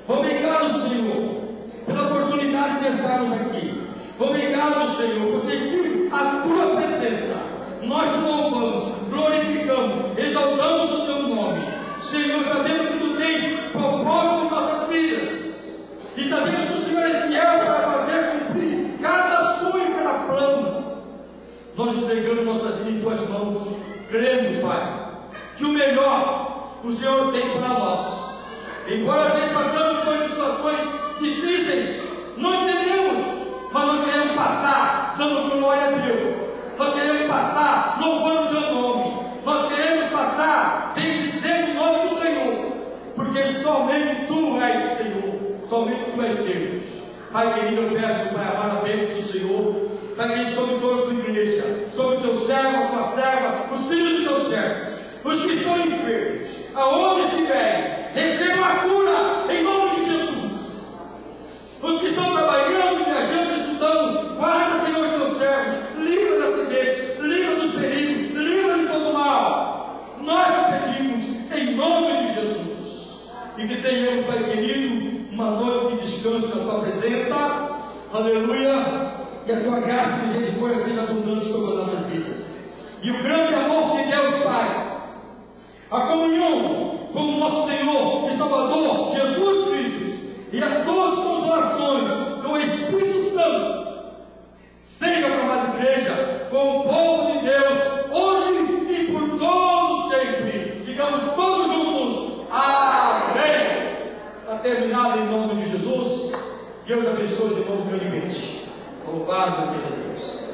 Obrigado, Senhor, pela oportunidade de estarmos aqui. Obrigado, Senhor, por sentir a Tua presença. Nós te louvamos, glorificamos, exaltamos o Teu nome. Senhor, sabemos que Tu tens propósito em nossas vidas. E sabemos que o Senhor é fiel para fazer cumprir cada sonho e cada plano. Nós entregamos nossa vida em Tuas mãos, crendo, Pai, que o melhor o Senhor tem para nós. Embora às vezes passamos por situações difíceis, não entendemos, mas nós queremos passar dando glória a Deus. Nós queremos passar louvando o Teu nome. Nós queremos passar bendizendo o nome do Senhor, porque somente Tu és Senhor, somente Tu és Deus. Pai querido, eu peço, Pai amado, a bênção do Senhor, Pai querido, sobre toda a Tua igreja, sobre o Teu servo, a Tua serva, os filhos dos Teus servos, os que estão enfermos, aonde estiverem, recebam a cura em nome de Jesus. Os que estão trabalhando, viajando, estudando, guarda, Senhor, Teus servos, livra dos acidentes, livra dos perigos, livra de todo mal. Nós te pedimos em nome de Jesus, e que tenhamos, Pai querido, uma noite de descanso na Tua presença. Aleluia. E a Tua graça e misericórdia seja abundante sobre as nossas vidas. E o grande amor de Deus Pai, a comunhão com o nosso Senhor e Salvador Jesus Cristo, e as doces consolações do Espírito Santo seja com a amada igreja, com o povo de Deus, hoje e por todos sempre. Digamos todos juntos, amém. Está terminado em nome de Jesus. Deus abençoe de novo grandemente. Louvado seja Deus.